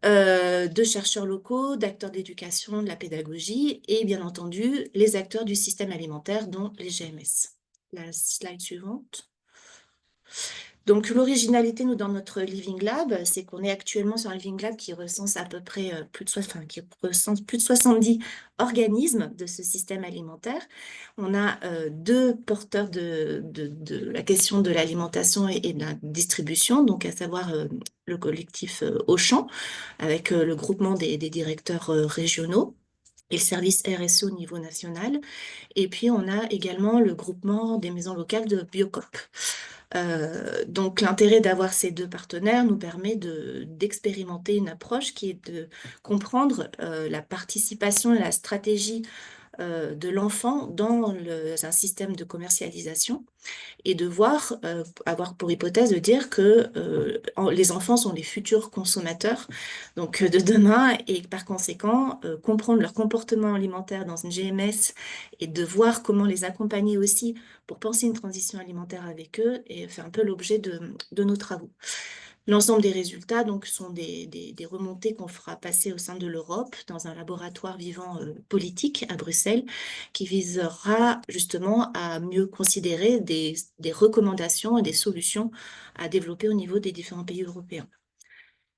de chercheurs locaux, d'acteurs d'éducation, de la pédagogie et bien entendu les acteurs du système alimentaire, dont les GMS. La slide suivante. Donc, l'originalité, nous, dans notre Living Lab, c'est qu'on est actuellement sur un Living Lab qui recense à peu près qui recense plus de 70 organismes de ce système alimentaire. On a deux porteurs de la question de l'alimentation et de la distribution, donc à savoir le collectif Auchan, avec le groupement des directeurs régionaux et le service RSE au niveau national. Et puis, on a également le groupement des maisons locales de Biocoop. Donc, l'intérêt d'avoir ces deux partenaires nous permet d'expérimenter une approche qui est de comprendre la participation et la stratégie de l'enfant dans un système de commercialisation et de voir, avoir pour hypothèse de dire que les enfants sont les futurs consommateurs donc, de demain et par conséquent, comprendre leur comportement alimentaire dans une GMS et de voir comment les accompagner aussi pour penser une transition alimentaire avec eux et fait un peu l'objet de nos travaux. L'ensemble des résultats donc, sont des remontées qu'on fera passer au sein de l'Europe dans un laboratoire vivant politique à Bruxelles qui visera justement à mieux considérer des recommandations et des solutions à développer au niveau des différents pays européens.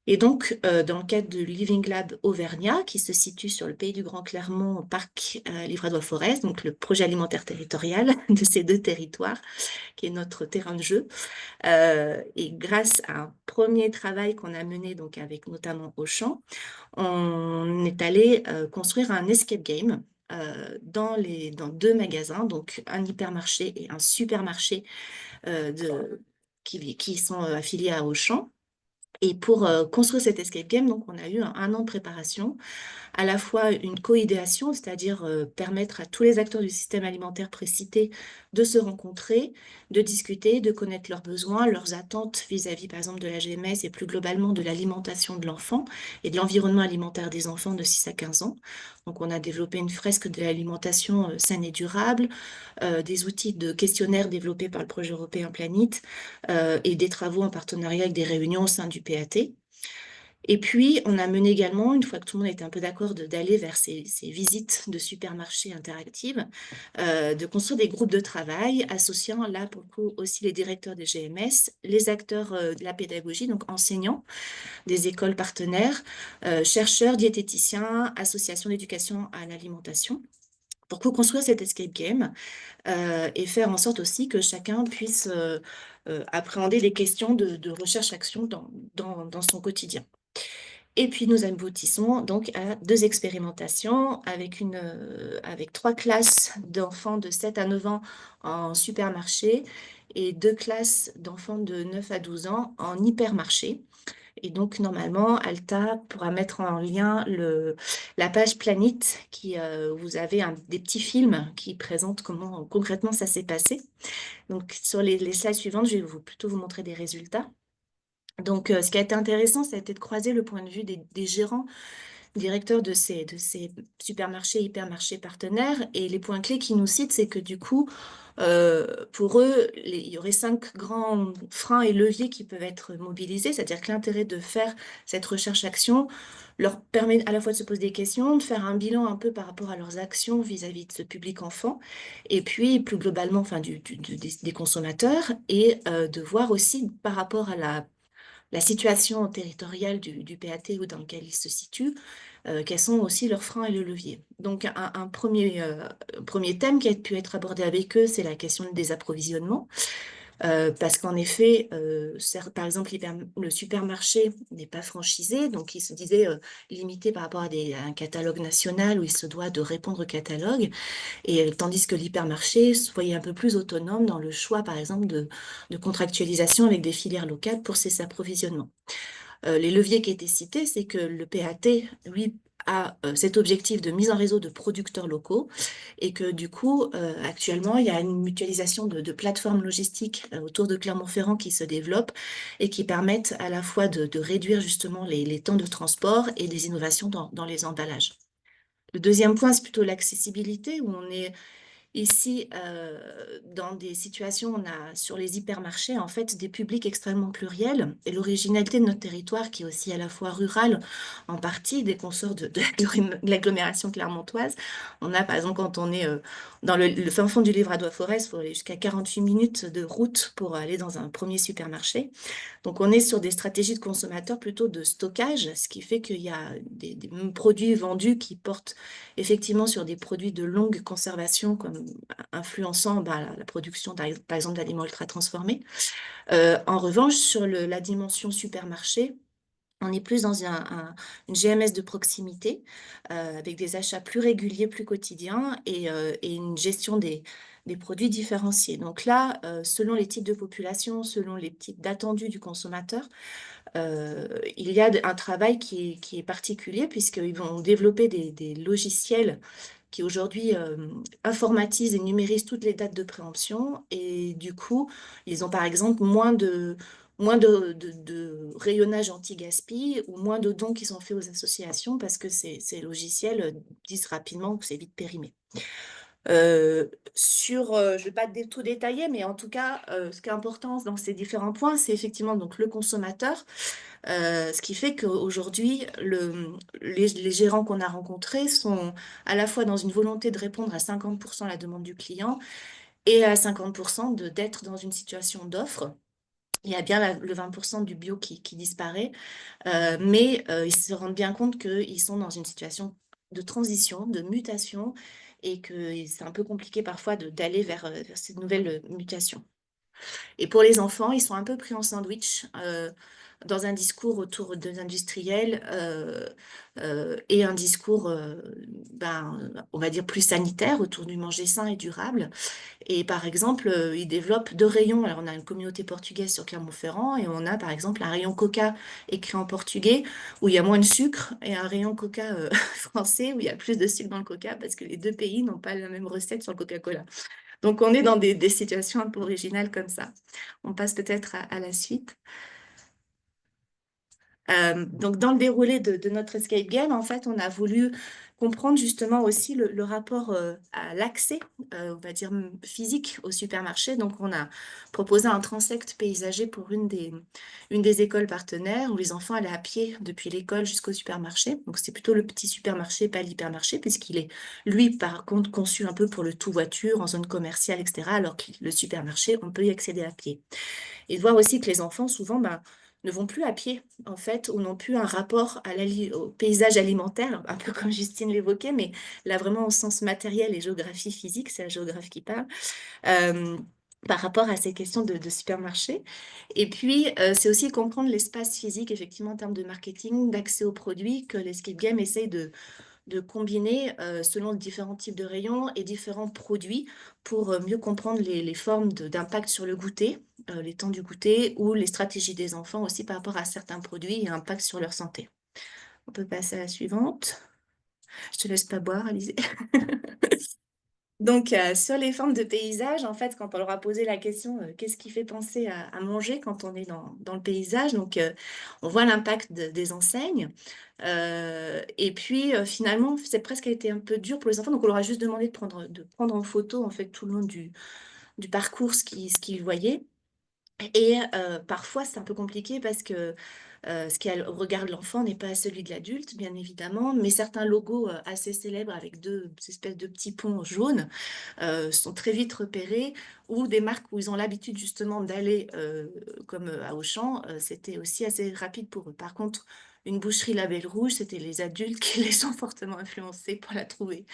Et donc, dans le cadre de Living Lab Auvergnat, qui se situe sur le pays du Grand Clermont, au parc Livradois-Forez, donc le projet alimentaire territorial de ces deux territoires, qui est notre terrain de jeu. Et grâce à un premier travail qu'on a mené donc avec notamment Auchan, on est allé construire un escape game dans deux magasins, donc un hypermarché et un supermarché qui sont affiliés à Auchan. Et pour construire cet escape game, donc, on a eu un an de préparation, à la fois une co-idéation, c'est-à-dire permettre à tous les acteurs du système alimentaire précité de se rencontrer, de discuter, de connaître leurs besoins, leurs attentes vis-à-vis, par exemple, de la GMS et plus globalement de l'alimentation de l'enfant et de l'environnement alimentaire des enfants de 6 à 15 ans. Donc, on a développé une fresque de l'alimentation saine et durable, des outils de questionnaires développés par le projet européen Planit et des travaux en partenariat avec des réunions au sein du PAT. Et puis, on a mené également, une fois que tout le monde était un peu d'accord, d'aller vers ces visites de supermarchés interactives, de construire des groupes de travail associant là, pour le coup, aussi les directeurs des GMS, les acteurs de la pédagogie, donc enseignants, des écoles partenaires, chercheurs, diététiciens, associations d'éducation à l'alimentation, pour co-construire cet escape game et faire en sorte aussi que chacun puisse appréhender les questions de recherche-action dans son quotidien. Et puis, nous aboutissons donc à 2 expérimentations avec 3 classes d'enfants de 7 à 9 ans en supermarché et 2 classes d'enfants de 9 à 12 ans en hypermarché. Et donc, normalement, Alta pourra mettre en lien la page Planit, vous avez des petits films qui présentent comment concrètement ça s'est passé. Donc, sur les slides suivantes, je vais plutôt vous montrer des résultats. Donc, ce qui a été intéressant, ça a été de croiser le point de vue des gérants, directeurs de ces supermarchés, hypermarchés partenaires. Et les points clés qu'ils nous citent, c'est que du coup, pour eux, il y aurait 5 grands freins et leviers qui peuvent être mobilisés. C'est-à-dire que l'intérêt de faire cette recherche-action leur permet à la fois de se poser des questions, de faire un bilan un peu par rapport à leurs actions vis-à-vis de ce public enfant, et puis plus globalement enfin, des consommateurs, et de voir aussi par rapport à la situation territoriale du PAT ou dans lequel il se situe, quels sont aussi leurs freins et le levier. Donc, un premier thème qui a pu être abordé avec eux, c'est la question des approvisionnements. Parce qu'en effet, par exemple, le supermarché n'est pas franchisé, donc il se disait limité par rapport à un catalogue national où il se doit de répondre au catalogue, et tandis que l'hypermarché se voyait un peu plus autonome dans le choix, par exemple, de contractualisation avec des filières locales pour ses approvisionnements. Les leviers qui étaient cités, c'est que le PAT, lui, a cet objectif de mise en réseau de producteurs locaux et que du coup, actuellement, il y a une mutualisation de plateformes logistiques autour de Clermont-Ferrand qui se développe et qui permettent à la fois de réduire justement les temps de transport et des innovations dans les emballages. Le deuxième point, c'est plutôt l'accessibilité, où on est ici, dans des situations, on a sur les hypermarchés, en fait, des publics extrêmement pluriels. Et l'originalité de notre territoire, qui est aussi à la fois rural, en partie, des consorts de l'agglomération clermontoise. On a, par exemple, quand on est dans le fin fond du Livradois-Forez, il faut aller jusqu'à 48 minutes de route pour aller dans un premier supermarché. Donc, on est sur des stratégies de consommateurs plutôt de stockage, ce qui fait qu'il y a des produits vendus qui portent effectivement sur des produits de longue conservation, comme influençant la production, par exemple, d'aliments ultra transformés. En revanche, sur la dimension supermarché, on est plus dans une GMS de proximité, avec des achats plus réguliers, plus quotidiens et une gestion des produits différenciés. Donc là, selon les types de population, selon les types d'attendus du consommateur, il y a un travail qui est particulier puisqu'ils vont développer des logiciels qui aujourd'hui informatisent et numérisent toutes les dates de préemption. Et du coup, ils ont par exemple moins de rayonnage anti-gaspi ou moins de dons qui sont faits aux associations parce que ces logiciels disent rapidement que c'est vite périmé. Je ne vais pas tout détailler, mais en tout cas, ce qui est important dans ces différents points, c'est effectivement donc, le consommateur, ce qui fait qu'aujourd'hui, les gérants qu'on a rencontrés sont à la fois dans une volonté de répondre à 50% à la demande du client et à 50% d'être dans une situation d'offre. Il y a bien le 20% du bio qui disparaît, mais ils se rendent bien compte qu'ils sont dans une situation de transition, de mutation, et que c'est un peu compliqué parfois d'aller vers cette nouvelle mutation. Et pour les enfants, ils sont un peu pris en sandwich dans un discours autour des industriels et un discours, on va dire, plus sanitaire autour du manger sain et durable. Et par exemple, ils développent 2 rayons. Alors, on a une communauté portugaise sur Clermont-Ferrand et on a par exemple un rayon Coca écrit en portugais où il y a moins de sucre et un rayon Coca français où il y a plus de sucre dans le Coca parce que les 2 pays n'ont pas la même recette sur le Coca-Cola. Donc, on est dans des situations un peu originales comme ça. On passe peut-être à la suite. Donc, dans le déroulé de notre escape game, en fait, on a voulu comprendre justement aussi le rapport à l'accès, on va dire physique au supermarché. Donc, on a proposé un transect paysager pour une des écoles partenaires où les enfants allaient à pied depuis l'école jusqu'au supermarché. Donc, c'est plutôt le petit supermarché, pas l'hypermarché, puisqu'il est, lui, par contre, conçu un peu pour le tout voiture, en zone commerciale, etc. Alors que le supermarché, on peut y accéder à pied. Et de voir aussi que les enfants, souvent, ne vont plus à pied, en fait, ou n'ont plus un rapport au paysage alimentaire, un peu comme Justine l'évoquait, mais là, vraiment au sens matériel et géographie physique, c'est la géographe qui parle, par rapport à ces questions de supermarché. Et puis, c'est aussi comprendre l'espace physique, effectivement, en termes de marketing, d'accès aux produits, que l'Escape Game essaye de combiner selon différents types de rayons et différents produits pour mieux comprendre les formes d'impact sur le goûter, les temps du goûter ou les stratégies des enfants aussi par rapport à certains produits et impact sur leur santé. On peut passer à la suivante. Je te laisse pas boire, Alizé. Donc, sur les formes de paysage, en fait, quand on leur a posé la question, qu'est-ce qui fait penser à manger quand on est dans le paysage? Donc, on voit l'impact des enseignes. Et puis, finalement, c'est presque été un peu dur pour les enfants. Donc, on leur a juste demandé de prendre en photo, en fait, tout le long du parcours ce qu'ils voyaient. Et parfois, c'est un peu compliqué parce que ce qui regarde l'enfant n'est pas celui de l'adulte, bien évidemment, mais certains logos assez célèbres avec 2 espèces de petits ponts jaunes sont très vite repérés, ou des marques où ils ont l'habitude justement d'aller, comme à Auchan, c'était aussi assez rapide pour eux. Par contre, une boucherie Label Rouge, c'était les adultes qui les ont fortement influencés pour la trouver.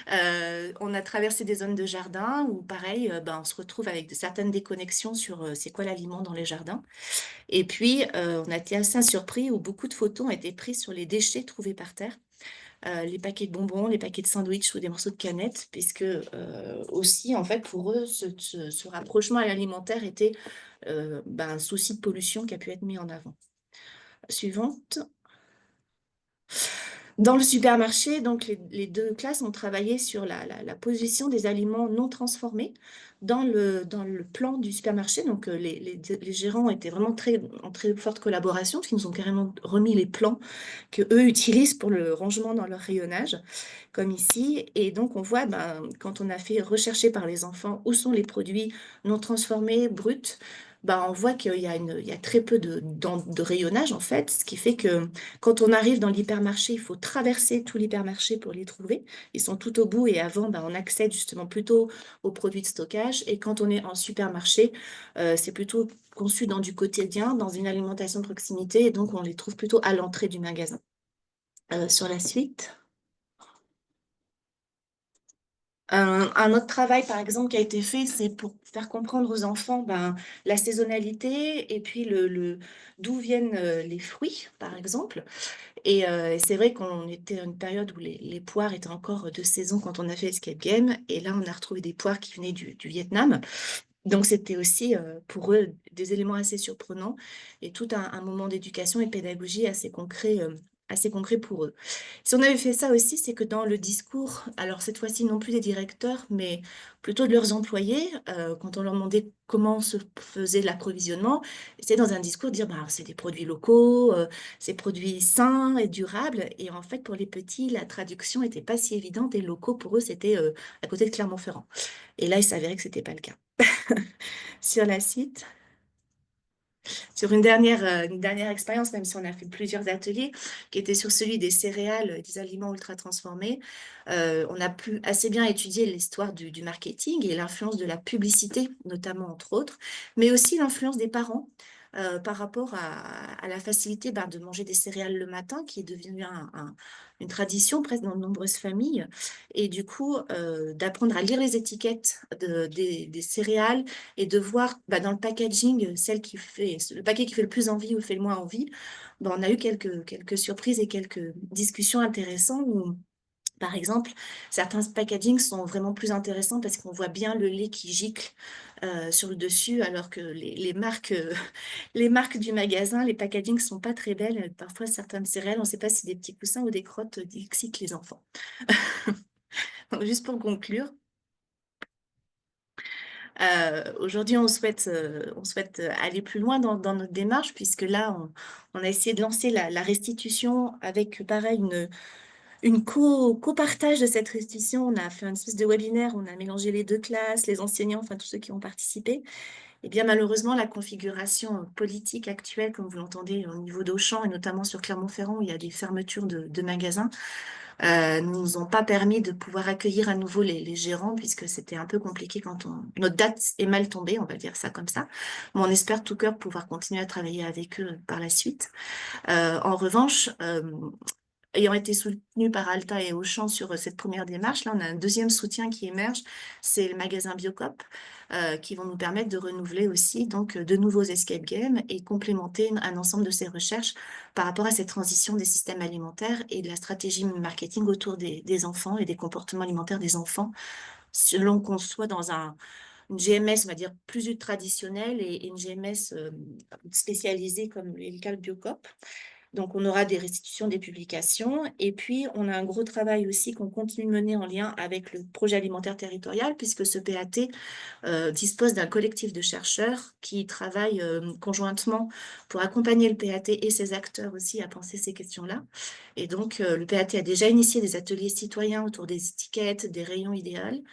On a traversé des zones de jardin où, pareil, on se retrouve avec certaines déconnexions sur c'est quoi l'aliment dans les jardins. Et puis, on a été assez surpris où beaucoup de photos ont été prises sur les déchets trouvés par terre. Les paquets de bonbons, les paquets de sandwich ou des morceaux de canettes, puisque aussi, en fait, pour eux, ce rapprochement à l'alimentaire était un souci de pollution qui a pu être mis en avant. Suivante. Dans le supermarché, donc les deux classes ont travaillé sur la position des aliments non transformés dans le plan du supermarché. Donc les gérants étaient vraiment en très forte collaboration parce qu'ils nous ont carrément remis les plans que eux utilisent pour le rangement dans leur rayonnage, comme ici. Et donc on voit, ben, quand on a fait rechercher par les enfants où sont les produits non transformés, bruts, ben, on voit il y a très peu de rayonnage en fait, ce qui fait que quand on arrive dans l'hypermarché, il faut traverser tout l'hypermarché pour les trouver. Ils sont tout au bout et avant, ben, on accède justement plutôt aux produits de stockage. Et quand on est en supermarché, c'est plutôt conçu dans du quotidien, dans une alimentation de proximité, et donc on les trouve plutôt à l'entrée du magasin. Sur la suite. Un autre travail, par exemple, qui a été fait, c'est pour faire comprendre aux enfants ben, la saisonnalité et puis d'où viennent les fruits, par exemple. Et c'est vrai qu'on était à une période où les poires étaient encore de saison quand on a fait Escape Game. Et là, on a retrouvé des poires qui venaient du Vietnam. Donc, c'était aussi pour eux des éléments assez surprenants et tout un moment d'éducation et de pédagogie assez concret pour eux. Si on avait fait ça aussi, c'est que dans le discours, alors cette fois-ci non plus des directeurs, mais plutôt de leurs employés, quand on leur demandait comment se faisait l'approvisionnement, c'est dans un discours de dire bah, c'est des produits locaux, c'est produits sains et durables. Et en fait, pour les petits, la traduction n'était pas si évidente et locaux, pour eux, c'était à côté de Clermont-Ferrand. Et là, il s'avérait que ce n'était pas le cas. Sur la suite. Sur une dernière expérience, même si on a fait plusieurs ateliers, qui était sur celui des céréales et des aliments ultra transformés, on a pu assez bien étudier l'histoire du marketing et l'influence de la publicité, notamment entre autres, mais aussi l'influence des parents. Par rapport à la facilité de manger des céréales le matin, qui est devenue une tradition presque dans de nombreuses familles, et du coup d'apprendre à lire les étiquettes des céréales, et de voir dans le packaging, le paquet qui fait le plus envie ou fait le moins envie, on a eu quelques surprises et quelques discussions intéressantes où, par exemple, certains packagings sont vraiment plus intéressants parce qu'on voit bien le lait qui gicle sur le dessus, alors que les marques du magasin, les packagings sont pas très belles. Parfois, certaines céréales, on ne sait pas si c'est des petits coussins ou des crottes excitent les enfants. Donc, juste pour conclure, aujourd'hui, on souhaite aller plus loin dans notre démarche, puisque là, on a essayé de lancer la restitution avec, pareil, une copartage de cette restitution. On a fait un espèce de webinaire, on a mélangé les deux classes, les enseignants, enfin tous ceux qui ont participé. Et bien malheureusement, la configuration politique actuelle, comme vous l'entendez au niveau d'Auchan, et notamment sur Clermont-Ferrand, où il y a des fermetures de magasins, ne nous ont pas permis de pouvoir accueillir à nouveau les gérants, puisque c'était un peu compliqué quand notre date est mal tombée, on va dire ça comme ça. Mais on espère de tout cœur pouvoir continuer à travailler avec eux par la suite. En revanche, ayant été soutenu par Alta et Auchan sur cette première démarche, là, on a un deuxième soutien qui émerge, c'est le magasin Biocop, qui vont nous permettre de renouveler aussi donc, de nouveaux escape games et complémenter un ensemble de ces recherches par rapport à cette transition des systèmes alimentaires et de la stratégie marketing autour des enfants et des comportements alimentaires des enfants, selon qu'on soit dans une GMS, on va dire, plus traditionnelle et une GMS spécialisée comme est le cas de Biocop. Donc, on aura des restitutions des publications. Et puis, on a un gros travail aussi qu'on continue de mener en lien avec le projet alimentaire territorial, puisque ce PAT dispose d'un collectif de chercheurs qui travaillent conjointement pour accompagner le PAT et ses acteurs aussi à penser ces questions-là. Et donc, le PAT a déjà initié des ateliers citoyens autour des étiquettes, des rayons idéaux.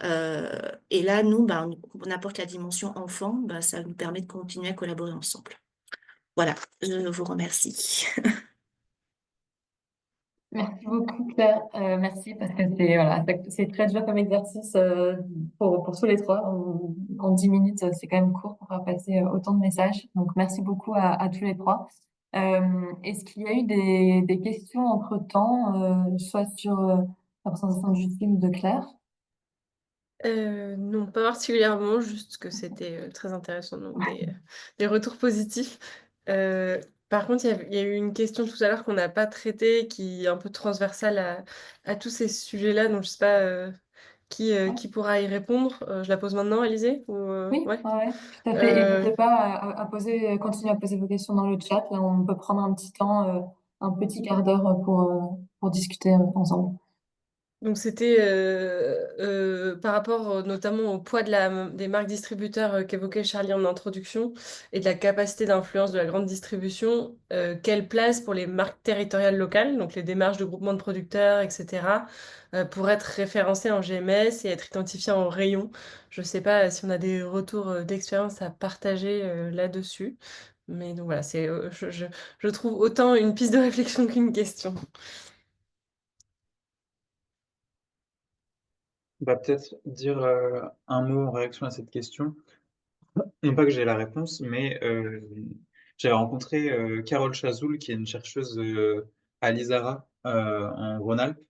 Et là, nous, on apporte la dimension enfant, ça nous permet de continuer à collaborer ensemble. Voilà, je vous remercie. Merci beaucoup, Claire. Merci parce que c'est très dur comme exercice pour tous les trois. En 10 minutes, c'est quand même court pour faire passer autant de messages. Donc, merci beaucoup à tous les trois. Est-ce qu'il y a eu des questions entre-temps, soit sur la présentation du film de Claire? Non, pas particulièrement, juste que c'était très intéressant, donc des retours positifs. Par contre, il y a eu une question tout à l'heure qu'on n'a pas traitée, qui est un peu transversale à tous ces sujets-là, donc je ne sais pas qui pourra y répondre. Je la pose maintenant, Alizée, ou, Oui, ouais. ouais, tout à fait. N'hésitez pas à continuer à poser vos questions dans le chat. Là, on peut prendre un petit temps, un petit quart d'heure pour discuter ensemble. Donc c'était par rapport notamment au poids des marques distributeurs qu'évoquait Charlie en introduction et de la capacité d'influence de la grande distribution, quelle place pour les marques territoriales locales, donc les démarches de groupement de producteurs, etc., pour être référencées en GMS et être identifiées en rayon. Je ne sais pas si on a des retours d'expérience à partager là-dessus, mais donc voilà, je trouve autant une piste de réflexion qu'une question. Bah, peut-être dire un mot en réaction à cette question. Non pas que j'ai la réponse, mais j'avais rencontré Carole Chazoul, qui est une chercheuse à l'ISARA en Rhône-Alpes,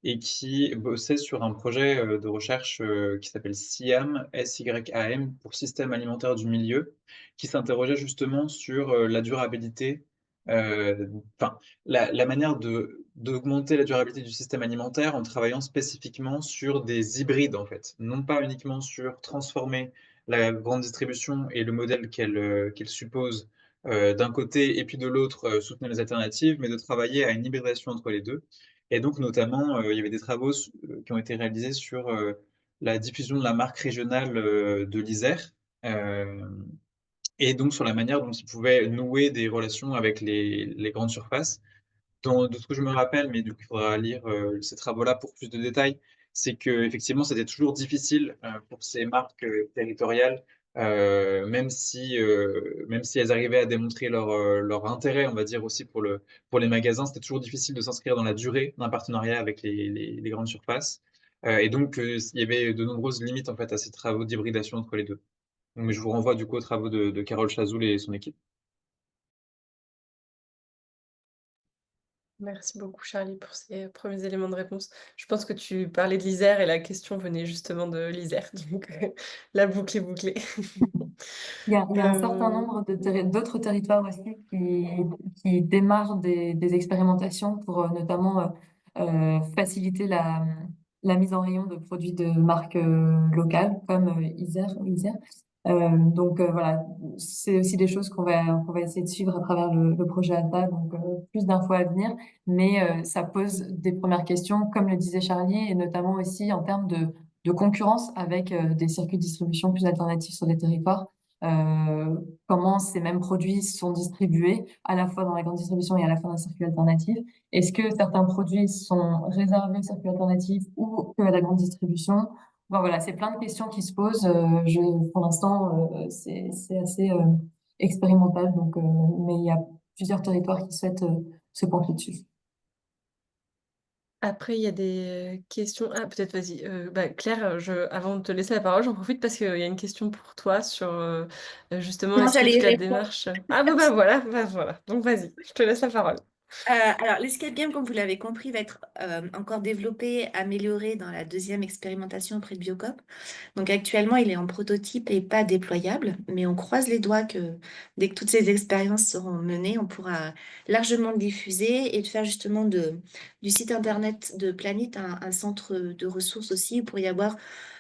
et qui bossait sur un projet de recherche qui s'appelle SIAM, SYAM, pour Système alimentaire du milieu, qui s'interrogeait justement sur la durabilité, enfin, la manière d'augmenter la durabilité du système alimentaire en travaillant spécifiquement sur des hybrides, en fait. Non pas uniquement sur transformer la grande distribution et le modèle qu'elle suppose d'un côté, et puis de l'autre, soutenir les alternatives, mais de travailler à une hybridation entre les deux. Et donc, notamment, il y avait des travaux qui ont été réalisés sur la diffusion de la marque régionale de l'Isère, euh, et donc sur la manière dont ils pouvaient nouer des relations avec les grandes surfaces. De ce que je me rappelle, mais du coup, il faudra lire ces travaux-là pour plus de détails, c'est que effectivement, c'était toujours difficile pour ces marques territoriales, même si elles arrivaient à démontrer leur intérêt, on va dire aussi pour les magasins, c'était toujours difficile de s'inscrire dans la durée d'un partenariat avec les grandes surfaces. Et donc, il y avait de nombreuses limites en fait à ces travaux d'hybridation entre les deux. Donc, je vous renvoie du coup aux travaux de Carole Chazoul et son équipe. Merci beaucoup, Charlie, pour ces premiers éléments de réponse. Je pense que tu parlais de l'Isère et la question venait justement de l'Isère. Donc, la boucle est bouclée. Il y a un certain Euh, nombre d'autres territoires aussi qui démarrent des expérimentations pour notamment faciliter la mise en rayon de produits de marques locales comme Isère. Voilà, c'est aussi des choses qu'on va essayer de suivre à travers le projet ALTA, donc plus d'infos à venir, mais ça pose des premières questions, comme le disait Charlie, et notamment aussi en termes de concurrence avec des circuits de distribution plus alternatifs sur des territoires, comment ces mêmes produits sont distribués à la fois dans la grande distribution et à la fois dans le circuit alternatif. Est-ce que certains produits sont réservés au circuit alternatif ou que à la grande distribution? Bon, voilà, c'est plein de questions qui se posent. Pour l'instant, c'est assez expérimental, donc, mais il y a plusieurs territoires qui souhaitent se pencher dessus. Après, il y a des questions. Ah, peut-être, vas-y. Claire, avant de te laisser la parole, j'en profite parce qu'il y a une question pour toi sur justement, Non, est-ce que j'allais y toute la répondre. démarche. Ah, bah voilà. Donc, vas-y, je te laisse la parole. Alors, l'escape game, comme vous l'avez compris, va être encore développé, amélioré dans la deuxième expérimentation auprès de Biocop. Donc actuellement, il est en prototype et pas déployable, mais on croise les doigts que dès que toutes ces expériences seront menées, on pourra largement le diffuser et de faire justement du site internet de Planit un centre de ressources aussi. Il pourrait y avoir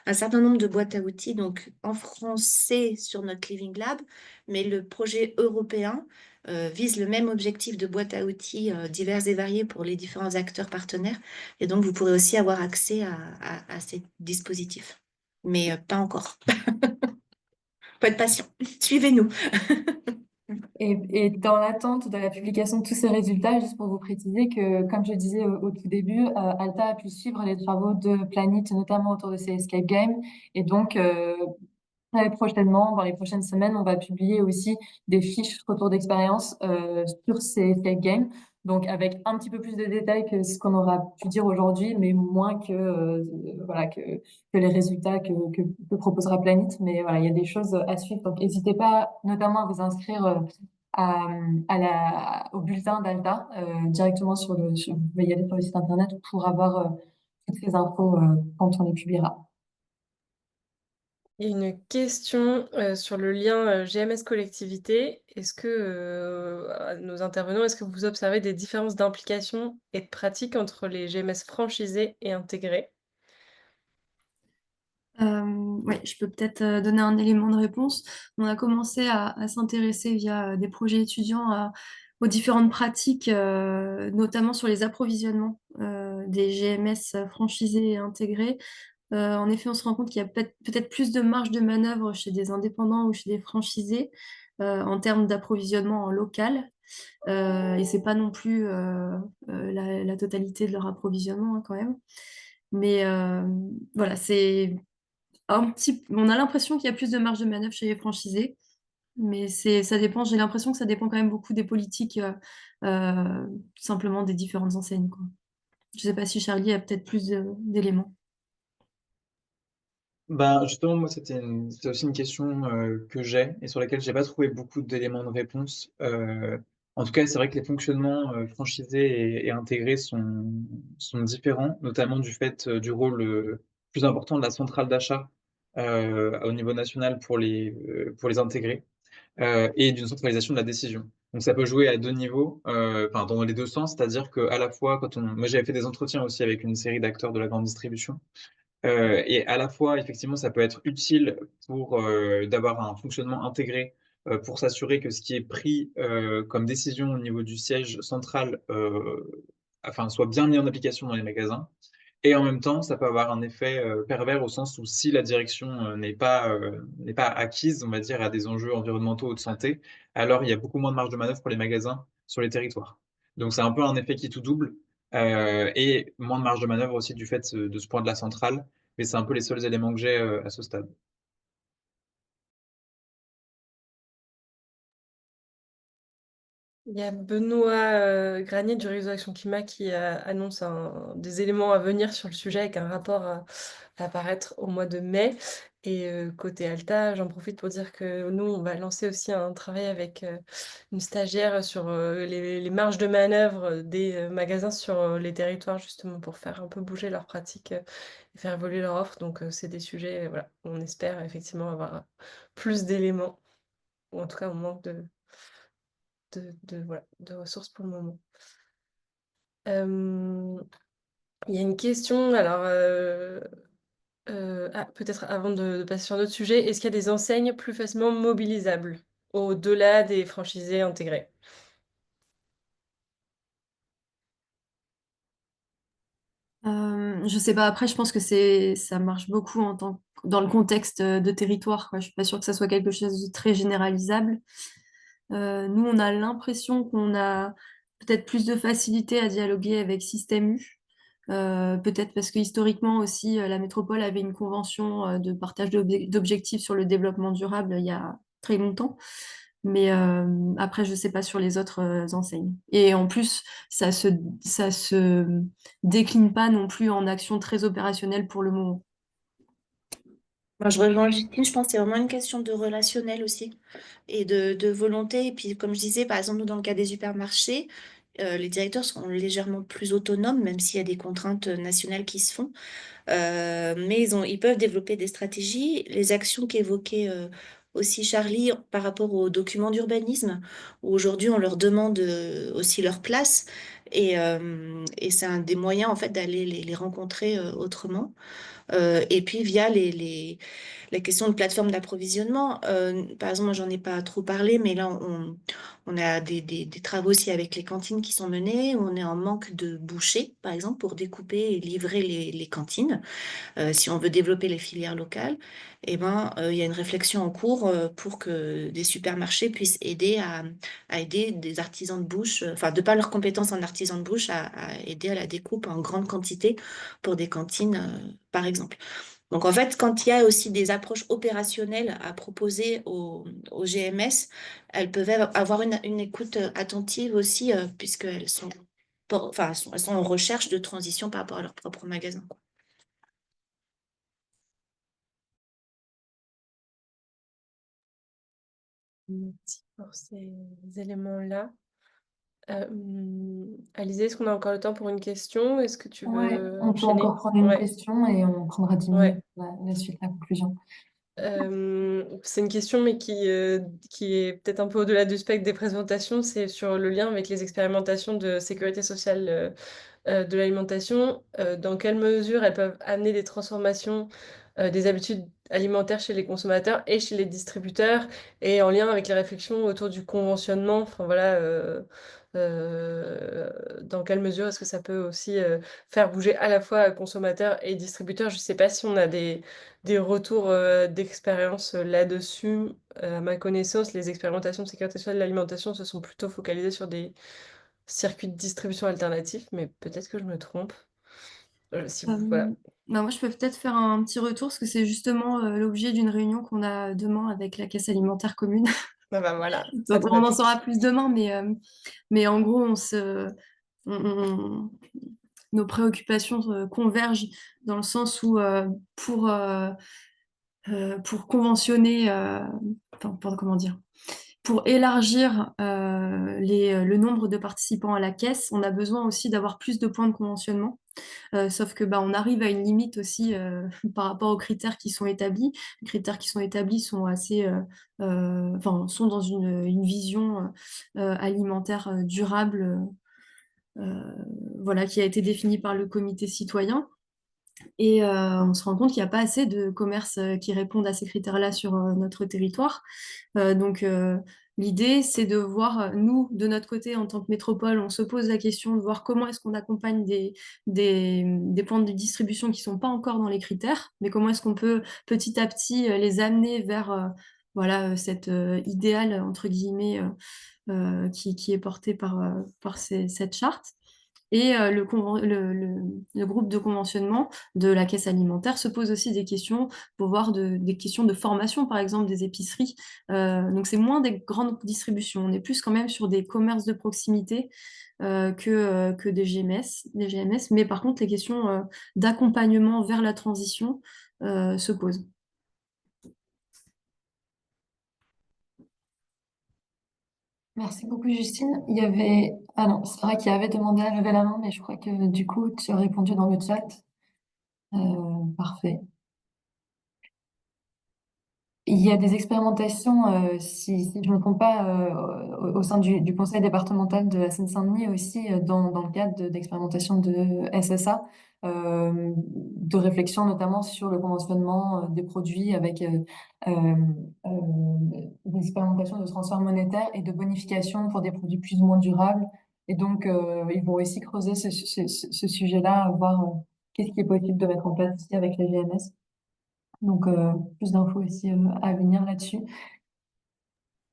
un certain nombre de boîtes à outils, donc en français sur notre Living Lab, mais le projet européen vise le même objectif de boîte à outils divers et variés pour les différents acteurs partenaires. Et donc, vous pourrez aussi avoir accès à ces dispositifs mais pas encore. Faut être patient. Suivez-nous. Et dans l'attente de la publication de tous ces résultats, juste pour vous préciser que, comme je disais au tout début, Alta a pu suivre les travaux de Planit, notamment autour de ces escape games. Et donc, très prochainement, dans les prochaines semaines, on va publier aussi des fiches retour d'expérience sur ces escape games. Donc, avec un petit peu plus de détails que ce qu'on aura pu dire aujourd'hui, mais moins que, voilà, que les résultats que proposera Planit. Mais voilà, il y a des choses à suivre. Donc, n'hésitez pas notamment à vous inscrire au bulletin d'Alta directement vous pouvez y aller sur le site internet pour avoir toutes ces infos quand on les publiera. Il y a une question sur le lien GMS collectivité. Est-ce que, à nos intervenants, est-ce que vous observez des différences d'implication et de pratique entre les GMS franchisés et intégrés? Ouais, je peux peut-être donner un élément de réponse. On a commencé à s'intéresser via des projets étudiants aux différentes pratiques, notamment sur les approvisionnements des GMS franchisés et intégrés. En effet, on se rend compte qu'il y a peut-être plus de marge de manœuvre chez des indépendants ou chez des franchisés en termes d'approvisionnement en local. Et c'est pas non plus la totalité de leur approvisionnement, hein, quand même. Mais voilà, on a l'impression qu'il y a plus de marge de manœuvre chez les franchisés, mais ça dépend. J'ai l'impression que ça dépend quand même beaucoup des politiques, simplement des différentes enseignes, quoi. Je sais pas si Charlie a peut-être plus d'éléments. Ben, justement, moi, c'était aussi une question que j'ai et sur laquelle j'ai pas trouvé beaucoup d'éléments de réponse. En tout cas, c'est vrai que les fonctionnements franchisés et intégrés sont différents, notamment du fait du rôle plus important de la centrale d'achat au niveau national pour les intégrer et d'une centralisation de la décision. Donc, ça peut jouer à deux niveaux, enfin, dans les deux sens, c'est-à-dire qu'à la fois, moi, j'avais fait des entretiens aussi avec une série d'acteurs de la grande distribution. Et à la fois, effectivement, ça peut être utile pour d'avoir un fonctionnement intégré pour s'assurer que ce qui est pris comme décision au niveau du siège central enfin, soit bien mis en application dans les magasins. Et en même temps, ça peut avoir un effet pervers au sens où si la direction n'est pas acquise, on va dire, à des enjeux environnementaux ou de santé, alors il y a beaucoup moins de marge de manœuvre pour les magasins sur les territoires. Donc c'est un peu un effet qui tout double et moins de marge de manœuvre aussi du fait de ce point de la centrale. Mais c'est un peu les seuls éléments que j'ai à ce stade. Il y a Benoît Granier du Réseau Action Climat qui annonce des éléments à venir sur le sujet avec un rapport à apparaître au mois de mai. Et côté Alta, j'en profite pour dire que nous, on va lancer aussi un travail avec une stagiaire sur les marges de manœuvre des magasins sur les territoires, justement, pour faire un peu bouger leurs pratiques et faire évoluer leur offre. Donc, c'est des sujets, voilà, on espère effectivement avoir plus d'éléments, ou en tout cas, on manque voilà, de ressources pour le moment. Il y a une question, alors peut-être avant de passer sur un autre sujet, est-ce qu'il y a des enseignes plus facilement mobilisables au-delà des franchisés intégrés? Je sais pas, après, je pense que ça marche beaucoup dans le contexte de territoire, quoi. Je suis pas sûre que ça soit quelque chose de très généralisable. Nous, on a l'impression qu'on a peut-être plus de facilité à dialoguer avec Système U. Peut-être parce que historiquement aussi, la métropole avait une convention de partage d'objectifs sur le développement durable il y a très longtemps. Mais après, je ne sais pas sur les autres enseignes. Et en plus, ça se décline pas non plus en action très opérationnelle pour le moment. Moi, je rejoins Justine, je pense que c'est vraiment une question de relationnel aussi et de volonté. Et puis, comme je disais, par exemple, nous, dans le cas des supermarchés, les directeurs sont légèrement plus autonomes, même s'il y a des contraintes nationales qui se font. Mais ils peuvent développer des stratégies. Les actions qu'évoquait aussi Charlie par rapport aux documents d'urbanisme, où aujourd'hui on leur demande aussi leur place. Et c'est un des moyens en fait d'aller les rencontrer autrement. Et puis via la question de plateforme d'approvisionnement, par exemple, moi j'en ai pas trop parlé, mais là on a des travaux aussi avec les cantines qui sont menés, où on est en manque de bouchers, par exemple, pour découper et livrer les cantines. Si on veut développer les filières locales, eh ben, il y a une réflexion en cours pour que des supermarchés puissent aider à aider des artisans de bouche, enfin, de par leurs compétences en artisans de bouche, à aider à la découpe en grande quantité pour des cantines, par exemple. Donc, en fait, quand il y a aussi des approches opérationnelles à proposer aux GMS, elles peuvent avoir une écoute attentive aussi, puisqu'elles sont, enfin, elles sont en recherche de transition par rapport à leur propre magasin, quoi. Merci pour ces éléments-là. Alizé, est-ce qu'on a encore le temps pour une question? Est-ce que tu Ouais, veux on peut enchaîner? encore prendre une Ouais, question et on prendra 10 ouais. minutes pour la suite, la conclusion. C'est une question, mais qui est peut-être un peu au-delà du spectre des présentations. C'est sur le lien avec les expérimentations de sécurité sociale de l'alimentation. Dans quelle mesure elles peuvent amener des transformations des habitudes alimentaires chez les consommateurs et chez les distributeurs, et en lien avec les réflexions autour du conventionnement. Enfin voilà, dans quelle mesure est-ce que ça peut aussi faire bouger à la fois consommateurs et distributeurs. Je ne sais pas si on a des retours d'expérience là-dessus. À ma connaissance, les expérimentations de sécurité sociale de l'alimentation se sont plutôt focalisées sur des circuits de distribution alternatifs, mais peut-être que je me trompe. Si vous, voilà. Bah, moi, je peux peut-être faire un petit retour, parce que c'est justement l'objet d'une réunion qu'on a demain avec la Caisse alimentaire commune. Ah bah voilà, ça Donc, on en thématique. saura plus demain, mais en gros, nos préoccupations convergent dans le sens où pour conventionner, enfin, comment dire, pour élargir le nombre de participants à la caisse, on a besoin aussi d'avoir plus de points de conventionnement. Sauf que bah, on arrive à une limite aussi par rapport aux critères qui sont établis. Les critères qui sont établis sont enfin, sont dans une vision alimentaire durable, voilà, qui a été définie par le comité citoyen. Et on se rend compte qu'il n'y a pas assez de commerces qui répondent à ces critères-là sur notre territoire. Donc, l'idée, c'est de voir, nous, de notre côté, en tant que métropole, on se pose la question de voir comment est-ce qu'on accompagne des points de distribution qui ne sont pas encore dans les critères, mais comment est-ce qu'on peut petit à petit les amener vers voilà, cet idéal, entre guillemets, qui est porté par cette charte. Et le groupe de conventionnement de la caisse alimentaire se pose aussi des questions pour voir des questions de formation, par exemple, des épiceries. Donc, c'est moins des grandes distributions. On est plus quand même sur des commerces de proximité que des GMS. Mais par contre, les questions d'accompagnement vers la transition se posent. Merci beaucoup, Justine. Il y avait... Ah non, c'est vrai qu'il avait demandé à lever la main, mais je crois que du coup, tu as répondu dans le chat. Parfait. Il y a des expérimentations, si je ne me trompe pas, au sein du conseil départemental de la Seine-Saint-Denis aussi, dans le cadre d'expérimentations de SSA, de réflexion notamment sur le conventionnement des produits avec euh, euh, des expérimentations de transfert monétaire et de bonification pour des produits plus ou moins durables. Et donc, ils vont aussi creuser ce sujet-là, voir qu'est-ce qui est possible de mettre en place ici avec les GMS. Donc, plus d'infos aussi à venir là-dessus.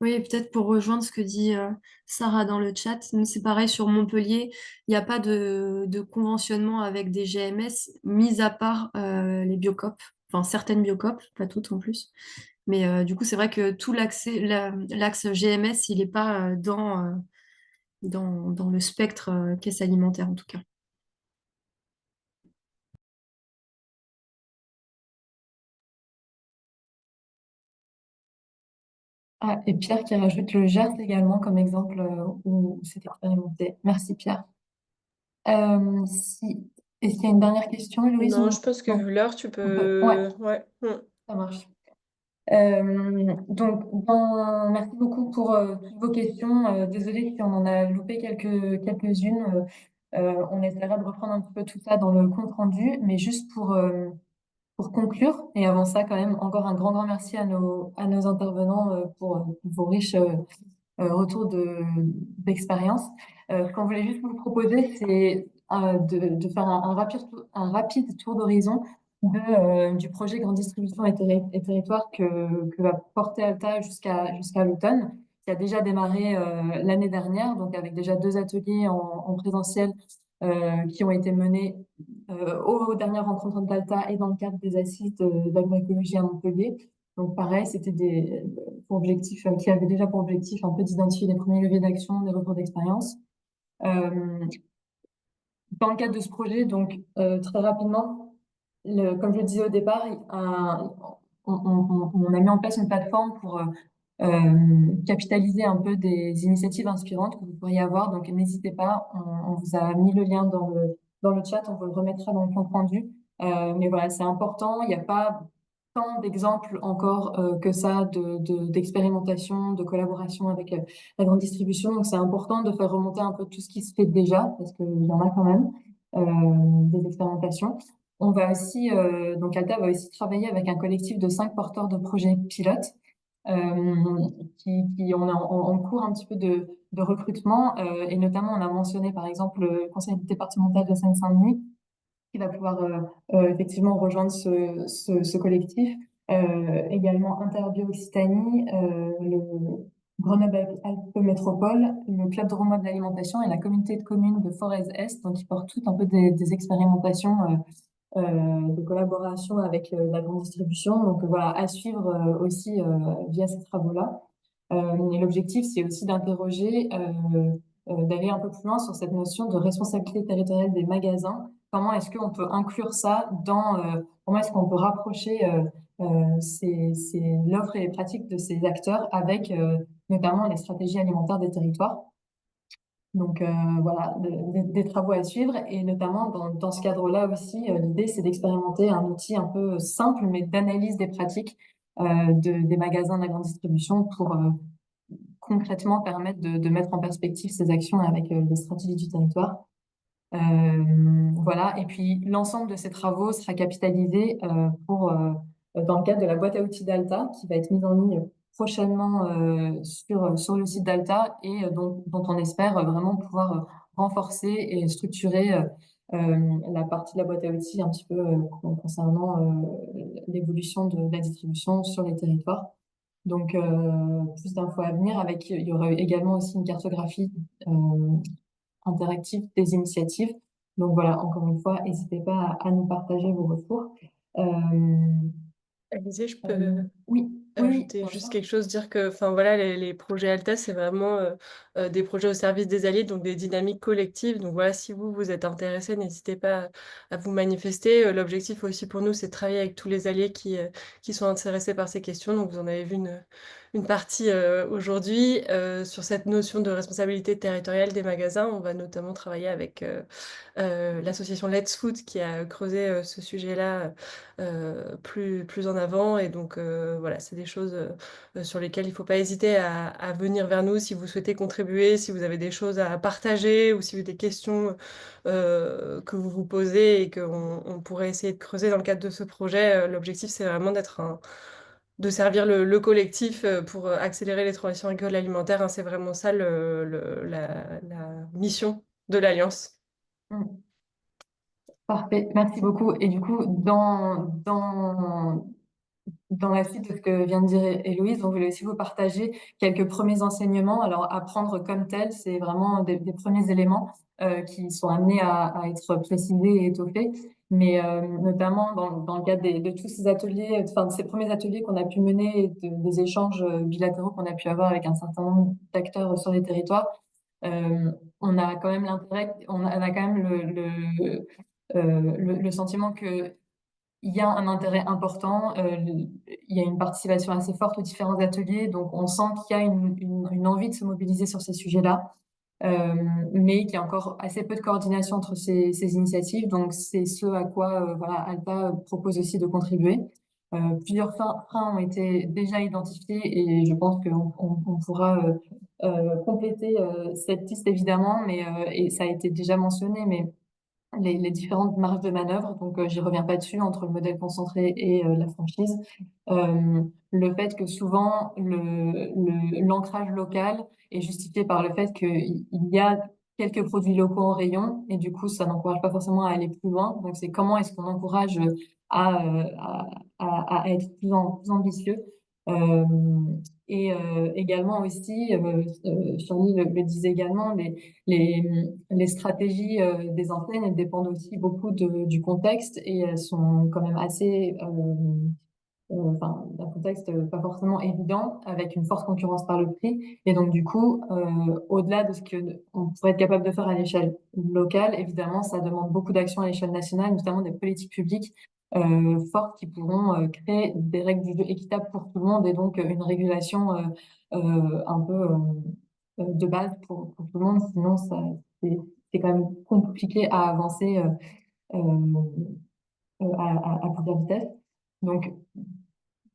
Oui, et peut-être pour rejoindre ce que dit Sarah dans le chat, nous, c'est pareil sur Montpellier, il n'y a pas de conventionnement avec des GMS, mis à part les Biocop, enfin certaines Biocop, pas toutes en plus. Mais du coup, c'est vrai que tout l'axe GMS, il n'est pas dans le spectre caisse alimentaire en tout cas. Ah, et Pierre qui rajoute le Gers également comme exemple où c'est expérimenté. Merci Pierre. Si... Est-ce qu'il y a une dernière question, Héloïse? Non, Ou... je pense que Non, vu l'heure, tu Ouais, peux... Ouais. ça marche. Donc, merci beaucoup pour toutes vos questions. Désolée si on en a loupé quelques-unes. On essaiera de reprendre un petit peu tout ça dans le compte rendu, mais juste pour conclure, et avant ça, quand même, encore un grand merci à nos intervenants pour vos riches retours d'expérience. Ce qu'on voulait juste vous proposer, c'est de faire un rapide tour d'horizon du projet Grande Distribution et Territoire que va porter Alta jusqu'à l'automne, qui a déjà démarré l'année dernière, donc avec déjà 2 ateliers en présentiel qui ont été menés aux dernières rencontres d'Alta et dans le cadre des assises d'agroécologie à Montpellier. Donc pareil, c'était des objectifs qui avaient déjà pour objectif un peu d'identifier les premiers leviers d'action, des retours d'expérience. Dans le cadre de ce projet, donc très rapidement, comme je le disais au départ, on a mis en place une plateforme pour capitaliser un peu des initiatives inspirantes que vous pourriez avoir. Donc n'hésitez pas, on vous a mis le lien dans le chat, on vous le remettra dans le compte rendu. Mais voilà, c'est important. Il n'y a pas tant d'exemples encore que ça d'expérimentation, de collaboration avec la grande distribution. Donc c'est important de faire remonter un peu tout ce qui se fait déjà, parce qu'il y en a quand même des expérimentations. On va aussi, donc Alta va aussi travailler avec un collectif de 5 porteurs de projets pilotes qui on est en cours un petit peu de recrutement et notamment on a mentionné par exemple le conseil départemental de Seine-Saint-Denis qui va pouvoir effectivement rejoindre ce collectif. Également Interbio Occitanie, le Grenoble-Alpes Métropole, le Club de Roma de l'alimentation et la communauté de communes de Forez-Est, donc ils portent toutes un peu des expérimentations de collaboration avec la grande distribution. Donc voilà, à suivre aussi via ces travaux-là. Et l'objectif, c'est aussi d'interroger, d'aller un peu plus loin sur cette notion de responsabilité territoriale des magasins. Comment est-ce qu'on peut inclure ça dans, comment est-ce qu'on peut rapprocher l'offre et les pratiques de ces acteurs avec notamment les stratégies alimentaires des territoires. Donc voilà, des travaux à suivre et notamment dans ce cadre-là aussi, l'idée c'est d'expérimenter un outil un peu simple mais d'analyse des pratiques des magasins de la grande distribution pour concrètement permettre de mettre en perspective ces actions avec les stratégies du territoire. Voilà, et puis l'ensemble de ces travaux sera capitalisé dans le cadre de la boîte à outils d'Alta qui va être mise en ligne prochainement sur le site d'Alta et dont on espère vraiment pouvoir renforcer et structurer la partie de la boîte à outils un petit peu concernant l'évolution de la distribution sur les territoires. Donc, plus d'infos à venir avec, il y aura également aussi une cartographie interactive des initiatives. Donc voilà, encore une fois, n'hésitez pas à nous partager vos retours. Alizé, je peux Oui, oui, ajouter bien juste sûr. quelque chose, dire que enfin voilà les projets Alta c'est vraiment des projets au service des alliés, donc des dynamiques collectives. Donc voilà, si vous êtes intéressé, n'hésitez pas à vous manifester. L'objectif aussi pour nous c'est de travailler avec tous les alliés qui sont intéressés par ces questions. Donc vous en avez vu une partie aujourd'hui sur cette notion de responsabilité territoriale des magasins. On va notamment travailler avec l'association Let's Food qui a creusé ce sujet-là plus en avant. Et donc, voilà, c'est des choses sur lesquelles il ne faut pas hésiter à venir vers nous si vous souhaitez contribuer, si vous avez des choses à partager ou si vous avez des questions que vous vous posez et qu'on pourrait essayer de creuser dans le cadre de ce projet. L'objectif, c'est vraiment de servir le collectif pour accélérer les transitions agricoles alimentaires, hein. C'est vraiment ça la mission de l'Alliance. Parfait, merci beaucoup. Et du coup, dans la suite de ce que vient de dire Héloïse, on voulait aussi vous partager quelques premiers enseignements. Alors, apprendre comme tel, c'est vraiment des premiers éléments qui sont amenés à être précisés et étoffés. Mais notamment dans le cadre de tous ces ateliers, enfin de ces premiers ateliers qu'on a pu mener, et des échanges bilatéraux qu'on a pu avoir avec un certain nombre d'acteurs sur les territoires, on a quand même on a quand même le sentiment que il y a un intérêt important, il y a une participation assez forte aux différents ateliers, donc on sent qu'il y a une envie de se mobiliser sur ces sujets-là, mais qu'il y a encore assez peu de coordination entre ces initiatives. Donc c'est ce à quoi voilà, Alta propose aussi de contribuer. Plusieurs freins ont été déjà identifiés et je pense qu'on pourra compléter cette liste évidemment, mais et ça a été déjà mentionné, mais les différentes marges de manœuvre, donc j'y reviens pas dessus, entre le modèle concentré et la franchise. Le fait que souvent l'ancrage local est justifié par le fait qu'il y a quelques produits locaux en rayon et du coup ça n'encourage pas forcément à aller plus loin. Donc c'est comment est-ce qu'on encourage à être plus ambitieux. Euh, également aussi, Charlie le disait également, les stratégies des enseignes, elles dépendent aussi beaucoup du contexte et elles sont quand même assez, enfin, un contexte pas forcément évident avec une forte concurrence par le prix. Et donc, du coup, au-delà de ce qu'on pourrait être capable de faire à l'échelle locale, évidemment, ça demande beaucoup d'actions à l'échelle nationale, notamment des politiques publiques fortes qui pourront créer des règles du jeu équitables pour tout le monde et donc une régulation un peu de base pour tout le monde. Sinon, c'est quand même compliqué à avancer à plusieurs vitesses. Donc,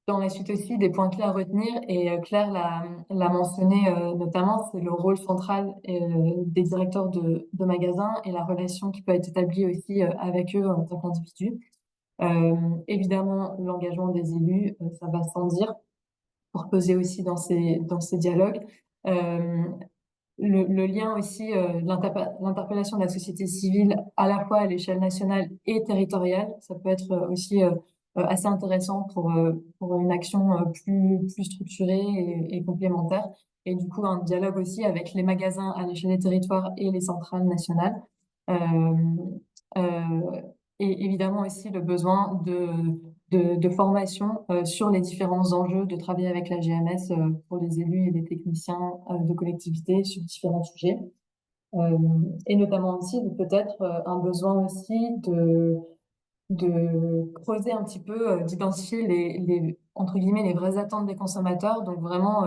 dans la suite aussi, des points clés à retenir, et Claire l'a mentionné notamment, c'est le rôle central des directeurs de magasins et la relation qui peut être établie aussi avec eux en tant qu'individus. Évidemment, l'engagement des élus, ça va sans dire, pour peser aussi dans ces dialogues. Le lien aussi, l'interpellation de la société civile à la fois à l'échelle nationale et territoriale, ça peut être aussi assez intéressant pour une action plus structurée et complémentaire. Et du coup, un dialogue aussi avec les magasins à l'échelle des territoires et les centrales nationales. Euh, euh, et évidemment aussi le besoin de formation sur les différents enjeux, de travailler avec la GMS pour les élus et les techniciens de collectivités sur différents sujets. Euh, et notamment aussi peut-être un besoin aussi de creuser un petit peu, d'identifier entre guillemets, les vraies attentes des consommateurs, donc vraiment,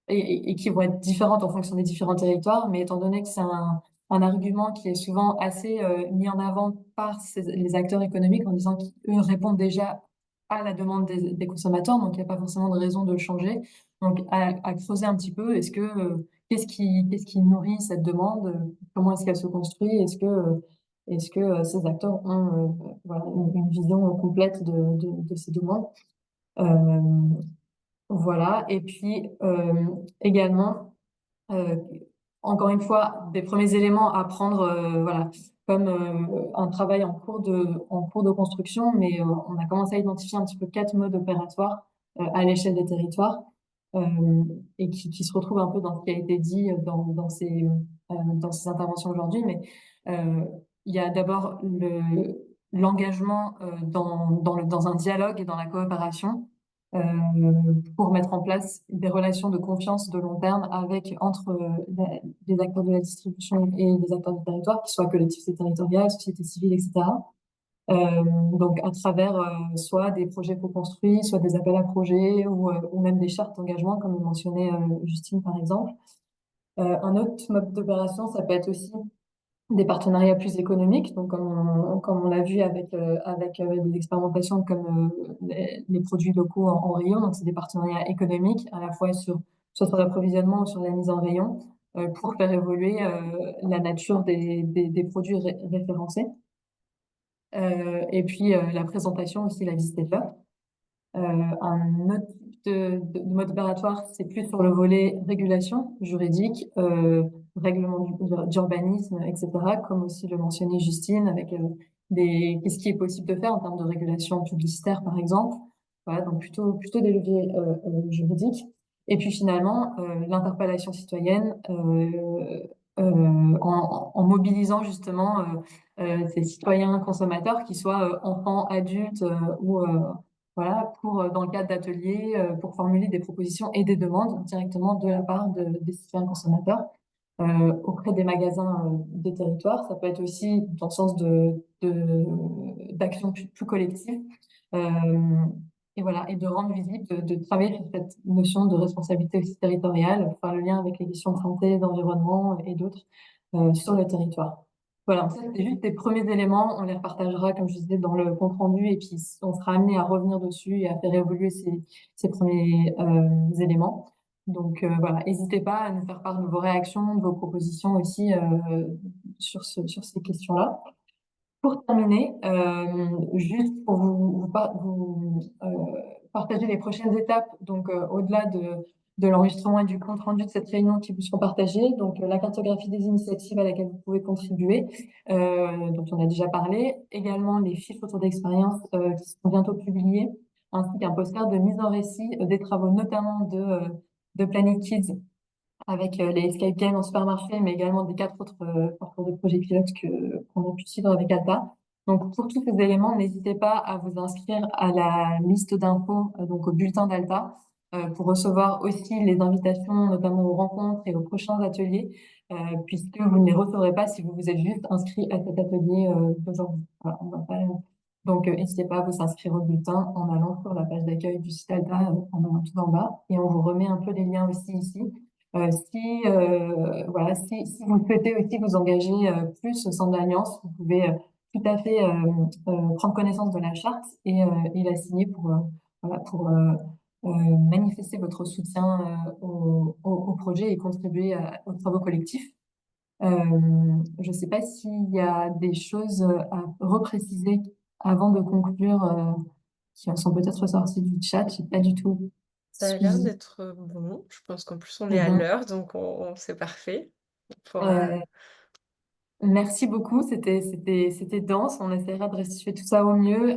et qui vont être différentes en fonction des différents territoires, mais étant donné que c'est un argument qui est souvent assez mis en avant par les acteurs économiques en disant qu'eux répondent déjà à la demande des consommateurs, donc il n'y a pas forcément de raison de le changer. Donc à creuser un petit peu, qu'est-ce qui nourrit cette demande? Comment est-ce qu'elle se construit? Est-ce que ces acteurs ont voilà, une vision complète de ces demandes? Euh, voilà. Et puis également, euh, encore une fois, des premiers éléments à prendre, voilà, comme un travail en cours de construction, mais on a commencé à identifier un petit peu 4 modes opératoires à l'échelle des territoires et qui se retrouvent un peu dans ce qui a été dit dans ces interventions aujourd'hui. Mais euh, il y a d'abord l'engagement dans un dialogue et dans la coopération pour mettre en place des relations de confiance de long terme entre les acteurs de la distribution et les acteurs du territoire, qu'ils soient collectivités territoriales, sociétés civiles, etc. Donc à travers soit des projets co-construits, soit des appels à projets ou même des chartes d'engagement, comme le mentionnait Justine par exemple. Un autre mode d'opération, ça peut être aussi des partenariats plus économiques, donc comme on l'a vu avec des expérimentations comme les produits locaux en rayon, donc c'est des partenariats économiques à la fois soit sur l'approvisionnement ou sur la mise en rayon pour faire évoluer la nature des produits référencés. Et puis la présentation aussi, la visite des fleurs. Un autre type de mode opératoire, c'est plus sur le volet régulation juridique, règlement d'urbanisme, etc., comme aussi le mentionnait Justine, avec qu'est-ce qui est possible de faire en termes de régulation publicitaire, par exemple. Voilà, donc plutôt des leviers juridiques. Et puis finalement, l'interpellation citoyenne en mobilisant justement ces citoyens consommateurs, qui soient enfants, adultes ou voilà, dans le cadre d'ateliers, pour formuler des propositions et des demandes directement de la part des citoyens consommateurs auprès des magasins des territoires. Ça peut être aussi dans le sens d'actions plus collectives. Euh, et voilà, et de rendre visible, de travailler sur cette notion de responsabilité aussi territoriale, pour faire le lien avec les questions de santé, d'environnement et d'autres sur le territoire. Voilà, ça c'est juste des premiers éléments. On les repartagera, comme je disais, dans le compte rendu, et puis on sera amené à revenir dessus et à faire évoluer ces premiers éléments. Donc voilà, n'hésitez pas à nous faire part de vos réactions, de vos propositions aussi sur ces questions-là. Pour terminer, juste pour partager les prochaines étapes, donc au-delà de l'enregistrement et du compte rendu de cette réunion qui vous seront partagés, donc la cartographie des initiatives à laquelle vous pouvez contribuer, dont on a déjà parlé, également les fiches autour d'expérience qui seront bientôt publiées, ainsi qu'un poster de mise en récit des travaux, notamment de Planet Kids, avec les escape games en supermarché, mais également des 4 autres parcours de projets pilotes qu'on a pu suivre avec Alta. Donc, pour tous ces éléments, n'hésitez pas à vous inscrire à la liste d'infos, donc au bulletin d'Alta, pour recevoir aussi les invitations, notamment aux rencontres et aux prochains ateliers, puisque vous ne les recevrez pas si vous vous êtes juste inscrit à cet atelier d'aujourd'hui. Voilà, donc, n'hésitez pas à vous inscrire au bulletin en allant sur la page d'accueil du site Alta, en allant tout en bas, et on vous remet un peu les liens aussi ici. Voilà, si vous souhaitez aussi vous engager plus au sein de l'Alliance, vous pouvez tout à fait prendre connaissance de la charte et la signer voilà, pour manifester votre soutien au projet et contribuer aux travaux collectifs. Je ne sais pas s'il y a des choses à repréciser avant de conclure, qui sont peut-être ressortis du chat, j'ai pas du tout Ça a l'air suivi. d'être bon. Je pense qu'en plus, on est à Mhm. l'heure, donc c'est parfait. On pourra... Merci beaucoup, c'était dense. On essaiera de restituer tout ça au mieux.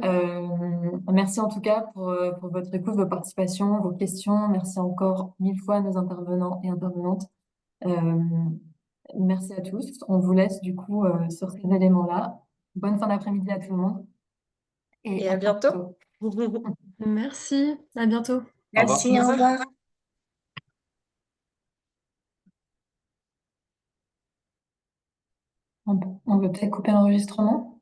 Merci en tout cas pour votre écoute, vos participations, vos questions. Merci encore 1000 fois à nos intervenants et intervenantes. Euh, Merci à tous. On vous laisse du coup sur ces éléments-là. Bonne fin d'après-midi à tout le monde et Et à à très bientôt. bientôt. Merci, à bientôt. Au revoir. Merci, au revoir. On peut peut-être couper l'enregistrement?